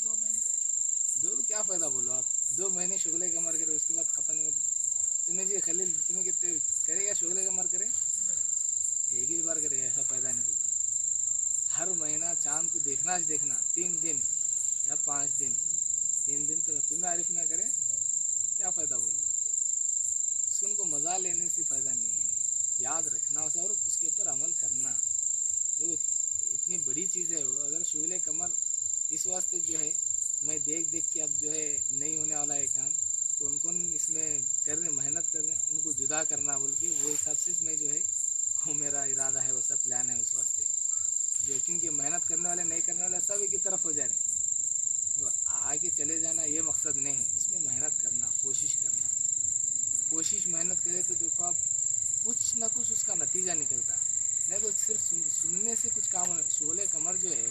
2 کیا فائدہ بولو آپ, 2 مہینے شعلے قمر کرے اس کے بعد ختم کر. تمہیں جی خلیل تمہیں کتنے کرے گا شعلے قمر کرے, ایک ہی بار کرے, ایسا فائدہ نہیں دیتا. ہر مہینہ چاند کو دیکھنا 3 دن یا 5 دن, 3 دن تو تمہیں عارف نہ کرے کیا فائدہ بولو آپ. سن کو مزہ لینے سے فائدہ نہیں ہے, یاد رکھنا اسے اور اس کے اوپر عمل کرنا. اتنی بڑی چیز ہے وہ. اگر شعلہ قمر اس واسطے جو ہے میں دیکھ کے اب جو ہے نہیں ہونے والا ہے کام, کون اس میں کر رہے محنت کر رہے ہیں ان کو جدا کرنا بول کے, وہ حساب سے میں جو ہے وہ میرا ارادہ ہے, وہ سب پلان ہے اس واسطے جو, کیونکہ محنت کرنے والے نہیں کرنے والے سب ایک ہی طرف ہو جا رہے ہیں. آگے چلے جانا یہ مقصد نہیں ہے, اس میں محنت کرنا, کوشش محنت کرے تو دیکھو آپ کچھ نہ کچھ اس کا نتیجہ نکلتا ہے. نہیں تو صرف سننے سے کچھ کام. شعلہ قمر جو ہے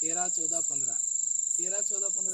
13 14 15,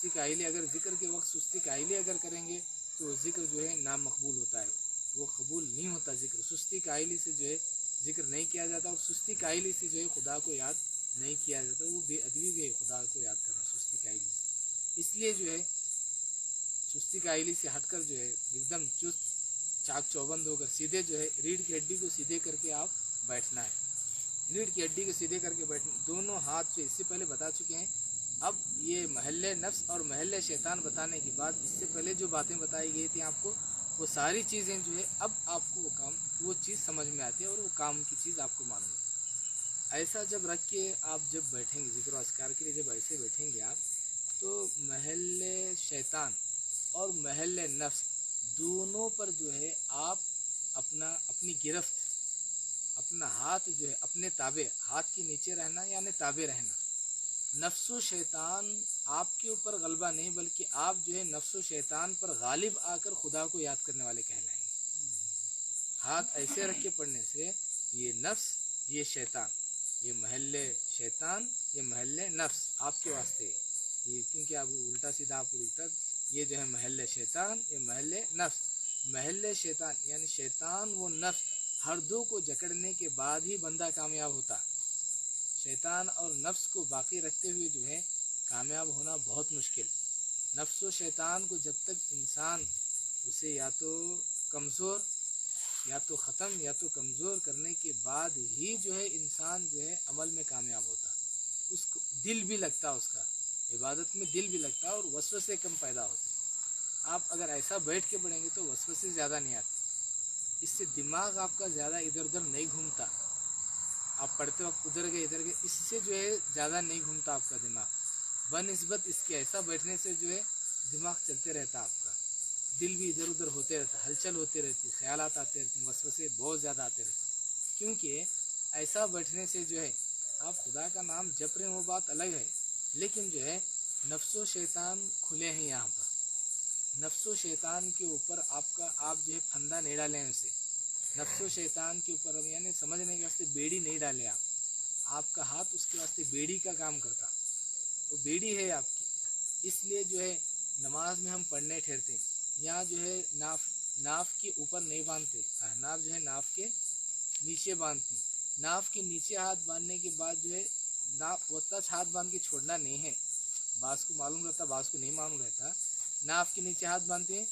سستی کاہلی، اگر ذکر کے وقت سستی کاہلی اگر کریں گے تو وہ ذکر جو ہے نامقبول ہوتا ہے، وہ قبول نہیں ہوتا ذکر. سستی کاہلی سے جو ہے ذکر نہیں کیا جاتا، اور سستی کاہلی سے جو ہے خدا کو یاد نہیں کیا جاتا. وہ بے ادبی بھی ہے خدا کو یاد کرنا سستی کاہلی سے. اس لیے جو ہے سستی کاہلی سے ہٹ کر جو ہے ایک دم چست چاک چوبند ہو کر سیدھے جو ہے ریڑھ کی ہڈی کو سیدھے کر کے آپ بیٹھنا ہے. ریڑھ کی ہڈی کو سیدھے کر کے بیٹھنا، دونوں ہاتھ جو اس سے پہلے بتا چکے ہیں. اب یہ محل نفس اور محل شیطان بتانے کے بعد اس سے پہلے جو باتیں بتائی گئی تھیں آپ کو، وہ ساری چیزیں جو ہے اب آپ کو وہ چیز سمجھ میں آتی ہے اور وہ کام کی چیز آپ کو معلوم ہوتی ہے. ایسا جب رکھ کے آپ جب بیٹھیں گے ذکر و اذکار کے لیے، جب ایسے بیٹھیں گے آپ، تو محل شیطان اور محل نفس دونوں پر جو ہے آپ اپنی گرفت، اپنا ہاتھ جو ہے اپنے تابع، ہاتھ کے نیچے رہنا یعنی تابع رہنا. نفس و شیطان آپ کے اوپر غلبہ نہیں، بلکہ آپ جو ہے نفس و شیطان پر غالب آ کر خدا کو یاد کرنے والے کہلائیں گے. ہاتھ ایسے رکھ کے پڑھنے سے یہ نفس، یہ شیطان، یہ محل شیطان، یہ محل نفس آپ کے واسطے، یہ کیونکہ اب الٹا سیدھا آپ کو دکھتا، یہ جو ہے محل شیطان، یہ محل نفس. محل شیطان یعنی شیطان و نفس ہر دو کو جکڑنے کے بعد ہی بندہ کامیاب ہوتا. شیطان اور نفس کو باقی رکھتے ہوئے جو ہے کامیاب ہونا بہت مشکل. نفس و شیطان کو جب تک انسان اسے یا تو کمزور یا تو ختم یا تو کمزور کرنے کے بعد ہی جو ہے انسان جو ہے عمل میں کامیاب ہوتا. اس کو دل بھی لگتا، اس کا عبادت میں دل بھی لگتا اور وسوسے کم پیدا ہوتے. آپ اگر ایسا بیٹھ کے پڑھیں گے تو وسوسے زیادہ نہیں آتے. اس سے دماغ آپ کا زیادہ ادھر ادھر نہیں گھومتا. آپ پڑھتے وقت ادھر گئے اس سے جو ہے زیادہ نہیں گھومتا آپ کا دماغ. بنسبت اس کے ایسا بیٹھنے سے جو ہے دماغ چلتے رہتا آپ کا، دل بھی ادھر ادھر ہوتے رہتا، ہلچل ہوتے رہتی، خیالات آتے رہتے، وسوسے بہت زیادہ آتے رہتے. کیونکہ ایسا بیٹھنے سے جو ہے آپ خدا کا نام جپ رہے ہیں وہ بات الگ ہے، لیکن جو ہے نفس و شیطان کھلے ہیں یہاں پر. نفس و شیطان کے اوپر آپ جو ہے پھندا نہیں ڈالیں اسے. نفس و شیطان کے اوپر یعنی سمجھنے کے واسطے بیڑی نہیں ڈالے آپ کا ہاتھ اس کے واسطے بیڑی کا کام کرتا، وہ بیڑی ہے آپ کی. اس لیے جو ہے نماز میں ہم پڑھنے ٹھہرتے ہیں، یہاں جو ہے ناف کے اوپر نہیں باندھتے، ناف جو ہے ناف کے نیچے باندھتے ہیں. ناف کے نیچے ہاتھ باندھنے کے بعد جو ہے ناف وسط ہاتھ باندھ کے چھوڑنا نہیں ہے. بعض کو معلوم رہتا، بعض کو نہیں معلوم رہتا. ناف کے نیچے ہاتھ باندھتے ہیں،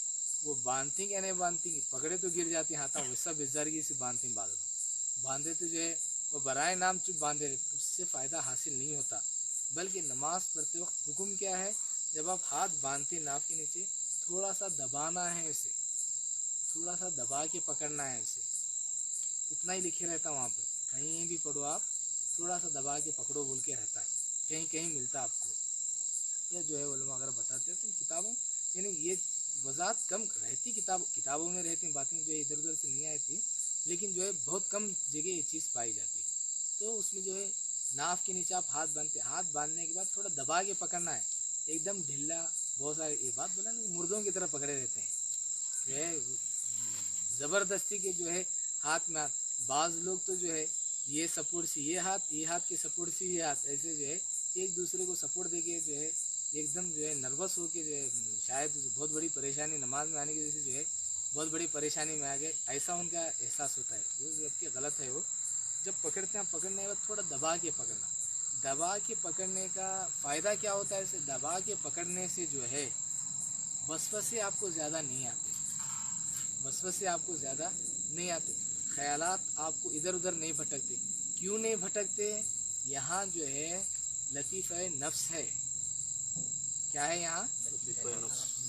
وہ باندھتی کیا نہیں باندھتی، پکڑے تو گر جاتی ہیں ہاتھوں، ویسا بزرگی سے باندھتے ہیں. بعض لوگ باندھے تو جو ہے وہ برائے نام چپ باندھے رہتے، اس سے فائدہ حاصل نہیں ہوتا. بلکہ نماز پڑھتے وقت حکم کیا ہے، جب آپ ہاتھ باندھتے ہیں ناف کے نیچے تھوڑا سا دبانا ہے اسے، تھوڑا سا دبا کے پکڑنا ہے اسے. اتنا ہی لکھے رہتا وہاں پہ، کہیں بھی پڑھو آپ تھوڑا سا دبا کے پکڑو بول کے رہتا ہے، کہیں کہیں ملتا آپ کو. یا جو ہے علماء اگر بتاتے ہیں تو کتابوں یعنی یہ وضاحت کم رہتی، کتابوں میں رہتی باتیں جو ہے ادھر ادھر سے نہیں آئی تھی، لیکن جو ہے بہت کم جگہ یہ چیز پائی جاتی. تو اس میں جو ہے ناف کے نیچے آپ ہاتھ باندھتے، ہاتھ باندھنے کے بعد تھوڑا دبا کے پکڑنا ہے، ایک دم ڈھیلا. بہت سارے یہ بات بولا نا مردوں کی طرح پکڑے رہتے ہیں، جو ہے زبردستی کے جو ہے ہاتھ میں بعض لوگ تو جو ہے یہ سپورٹ سے یہ ہاتھ کے سپورٹ سے یہ ہاتھ، ایسے جو ہے ایک دوسرے کو سپورٹ دے کے جو ہے ایک دم جو ہے نروس ہو کے جو ہے شاید بہت بڑی پریشانی نماز میں آنے کی وجہ سے جو ہے بہت بڑی پریشانی میں آ گئے، ایسا ان کا احساس ہوتا ہے. وہ جب کہ غلط ہے. وہ جب پکڑتے ہیں پکڑنے کے بعد تھوڑا دبا کے پکڑنا. دبا کے پکڑنے کا فائدہ کیا ہوتا ہے، اسے دبا کے پکڑنے سے جو ہے وسوسے آپ کو زیادہ نہیں آتے، وسوسے آپ کو زیادہ نہیں آتے، خیالات آپ کو ادھر ادھر نہیں بھٹکتے. کیوں نہیں بھٹکتے؟ یہاں جو ہے لطیفہ نفس ہے. کیا ہے یہاں؟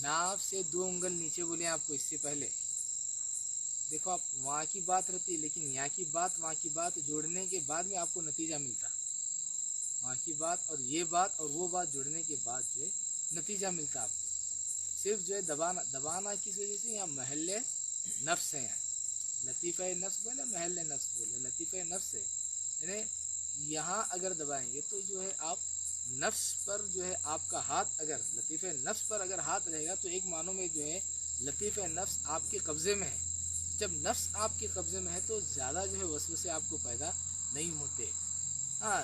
ناف سے 2 انگل نیچے بولے آپ کو. اس سے پہلے دیکھو آپ وہاں کی بات رہتی ہے، لیکن یہاں کی بات وہاں کی بات جوڑنے کے بعد میں آپ کو نتیجہ ملتا. وہاں کی بات اور یہ بات اور وہ بات جوڑنے کے بعد جو ہے نتیجہ ملتا آپ کو. صرف جو ہے دبانا کس وجہ سے؟ یہاں محل نفس ہے. یہاں لطیفہ نفس بولے، محل نفس بولے، لطیفہ نفس ہے. یعنی یہاں اگر دبائیں گے تو جو ہے آپ نفس پر جو ہے آپ کا ہاتھ، اگر لطیفہ نفس پر اگر ہاتھ رہے گا تو ایک معنوں میں جو ہے لطیفہ نفس آپ کے قبضے میں ہے. جب نفس آپ کے قبضے میں ہے تو زیادہ جو ہے وسوسے آپ کو پیدا نہیں ہوتے. ہاں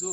2।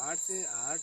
8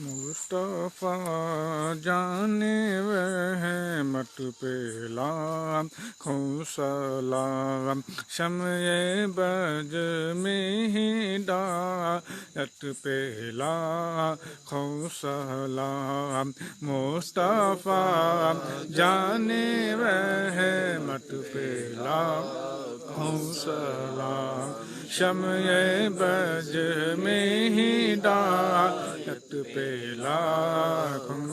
مصطفیٰ جانے رحمت پہ لاکھوں سلام، شمع برج میں ہدایت پہ لاکھوں سلام، مصطفیٰ جانے رحمت پہ لاکھوں سلام، شمع برج میں ہدایت پہ لاکھوں،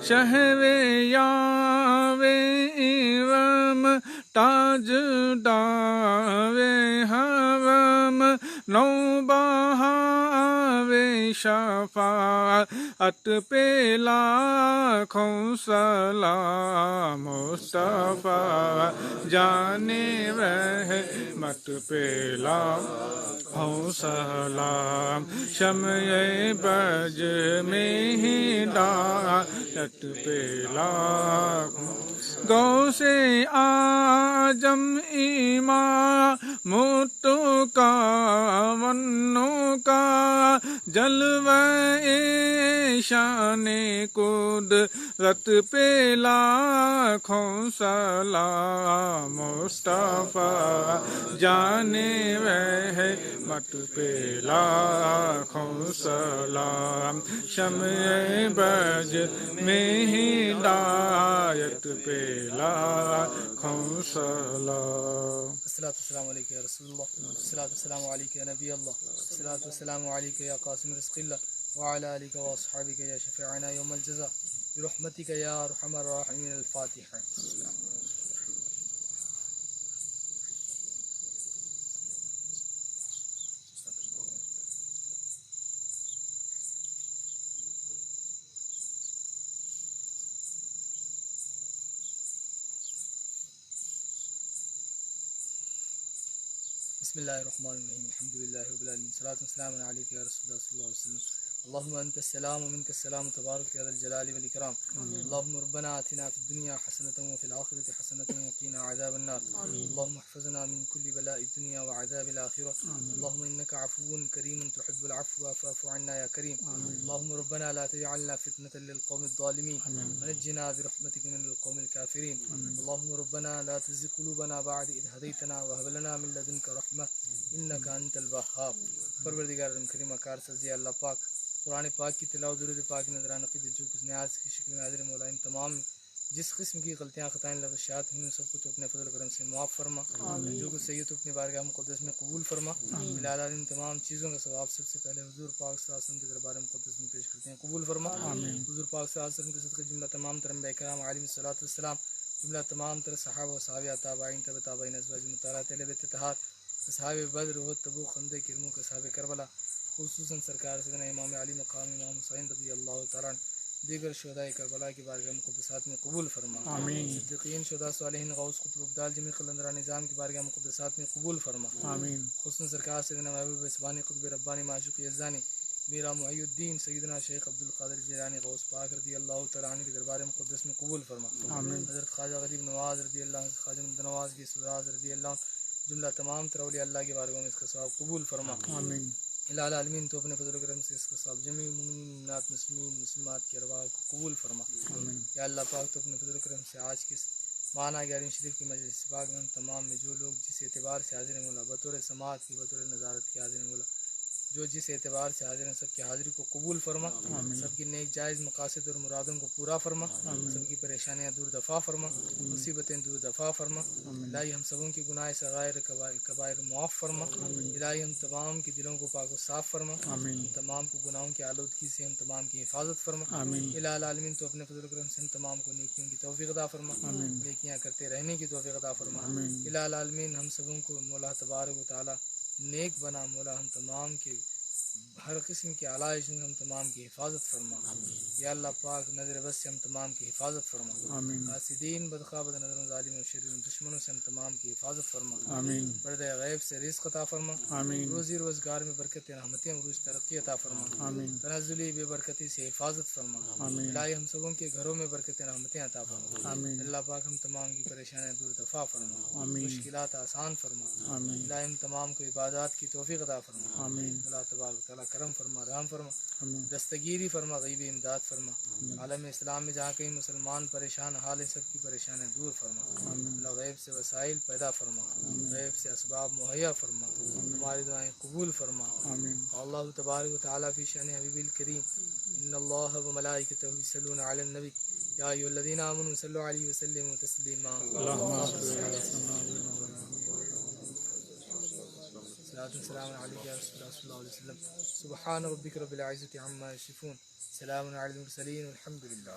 شہر یار ارم تاج دار حرم، نوبہار شفاعت پہ لاکھوں سلام، مصطفیٰ جانے رحمت پہ لاکھوں سلام، شمع برج میں ہدایت پہ لاکھوں، غوث اعظم امام کا ونوں کا جلوہ شان قدرت پہ لاکھوں سلام، مصطفیٰ جانے رحمت پہ لاکھوں سلام، شمع برج میں ہدایت پہ لاکھوں سلام۔ الصلاۃ والسلام علیک یا رسول اللہ، الصلاۃ والسلام علیک یا نبی اللہ، الصلاۃ والسلام علیک یا قاسم رزق اللہ، وعلی آلک واصحابک یا شفیعنا یوم الجزاء، برحمتک یا ارحم الراحمین۔ الفاتحہ۔ بسم اللہ الرحمن الرحیم، الحمد للہ رب العالمین، صلاۃ والسلام علیک یا رسول اللہ صلی اللہ علیہ وسلم، اللہم انت السلام ومنک السلام تبارک یا ذا الجلال والاکرام، اللہم ربنا آتنا فی الدنیا حسنۃ وفی الآخرۃ حسنۃ وقنا عذاب النار، اللہم احفظنا من کل بلاء الدنیا وعذاب الآخرہ، اللہم انک عفو کریم تحب العفو فاعف عنا یا کریم، اللہم ربنا لا تجعلنا فتنة للقوم الظالمین ونجنا برحمتک من القوم الکافرین، اللہم ربنا لا تزغ قلوبنا بعد اذ ہدیتنا وہب لنا من لدنک رحمہ انک انت الوہاب۔ پروردگار عالم کریم کار سزی اللہ پاک، قرآن پاک کی تلاوت، درود پاک، نظران عقید، جو کچھ نیاز کی شکل میں حاضر مولا، ان تمام جس قسم کی غلطیاں خطائیں لغشیات ہوئی سب کو تو اپنے فضل و کرم سے معاف فرما، جو کچھ صحیح تو اپنی بارگاہ مقدس میں قبول فرما، الہی ان تمام چیزوں کا ثواب سب سے پہلے حضور پاک صلی اللہ علیہ وسلم کے دربار مقدس میں پیش کرتے ہیں، قبول فرما، حضور پاک صلی اللہ علیہ وسلم کے صدقے جملہ تمام تر انبیاء کرام علیہ الصلوۃ والسلام، جملہ تمام تر صحابہ و صحابہ تابعین تبع تابعین ازواج مطہرات اہل بیت طہار، اصحاب بدر احد تبوک خندق کرموک، اصحاب کربلا، خصوصاً سرکار سیدنا امام علی مقام امام حسین رضی اللہ تعالیٰ عنہ، دیگر شہداء کربلا کی بارگاہ مقدسات میں قبول فرما، صدیقین، شہداء، صالحین، غوث، قطب ابدال، جمیع قلندران نظام کی بارگاہ مقدسات میں قبول فرما، خصوصاً سرکار سیدنا محبوب اسبانی قطب ربانی معشوق یزدانی میرا محی الدین سیدنا شیخ عبدالقادر جیلانی غوث پاک رضی اللہ تعالیٰ عنہ کے دربار مقدس میں قبول فرما، حضرت خواجہ غریب نواز رضی اللہ عنہ، خواجہ مد نواز کی سراج رضی اللہ عنہ، جملہ تمام تر اولیاء اللہ کے بارگاہ میں اس کا ثواب قبول فرما، الہ العالمین تو اپنے فضل و کرم سے اس کا ثواب جمیع مومنین، مومنات، مسلمین، مسلمات کی ارواح کو قبول فرما، یا اللہ پاک تو اپنے فضل و کرم سے آج کے معنی 11ویں شریف کی مجلس پاک میں ہم تمام میں جو لوگ جس اعتبار سے حاضر ہیں مولا، بطور سماعت کی، بطور نظارت کی حاضر ہیں مولا، جو جس اعتبار سے حاضر ہیں سب کی حاضری کو قبول فرما، سب کی نیک جائز مقاصد اور مرادوں کو پورا فرما، سب کی پریشانیاں دور دفاع فرما، مصیبتیں دور دفاع فرما، الہی ہم سبوں کی گناہ صغائر کبائر معاف فرما، الہی ہم تمام کے دلوں کو پاک و صاف فرما، ہم تمام کو گناہوں کی آلودگی سے ہم تمام کی حفاظت فرما، الہ العالمین تو اپنے فضل و کرم سے ہم تمام کو نیکیوں کی توفیق عطا فرما، نیکیاں کرتے رہنے کی توفیق عطا فرما، الہ العالمین ہم سبوں کو مولا تبارک و تعالی نیک بنا، مولا ہم تمام کے ہر قسم کی علائش سے ہم تمام کی حفاظت فرما، یا اللہ پاک نظر بس سے ہم تمام کی حفاظت فرما، حاسدین، بدخواہ، بد نظروں، ظالموں، شریروں، دشمنوں سے ہم تمام کی حفاظت فرما، پردہ غیب سے رزق عطا فرما، روزی روزگار میں برکت، رحمتیں، عروج، ترقی عطا فرما، تنزلی بے برکتی سے حفاظت فرما، الہی ہم سبوں کے گھروں میں برکت، رحمتیں عطا فرما، اللہ پاک ہم تمام کی پریشانیاں دور دفاع فرما، مشکلات آسان فرما، الہی ہم تمام کو عبادات کی توفیق عطا فرما، اللہ تبارک و تعالیٰ کرم فرما، رحم فرما، آمین دستگیری فرما، غیبی امداد فرما، عالم اسلام میں جہاں کہیں مسلمان پریشان حال ہیں سب کی پریشانیاں دور فرما، اللہ غیب سے وسائل پیدا فرما، غیب سے اسباب مہیا فرما، ہماری دعائیں قبول فرما. آمین اللہ تبارک و تعالیٰ فی شأن حبیب الکریم ان اللہ و ملائکتہ یصلون علی النبی یا ایھا الذین آمنوا صلوا علیہ وسلموا تسلیما. اللہم صل علی سیدنا صلاۃ السلام علیک یا رسول اللہ صلی اللہ علیہ وسلم. سبحان ربک رب العزۃ عما یصفون، سلام علی المرسلین والحمد للہ.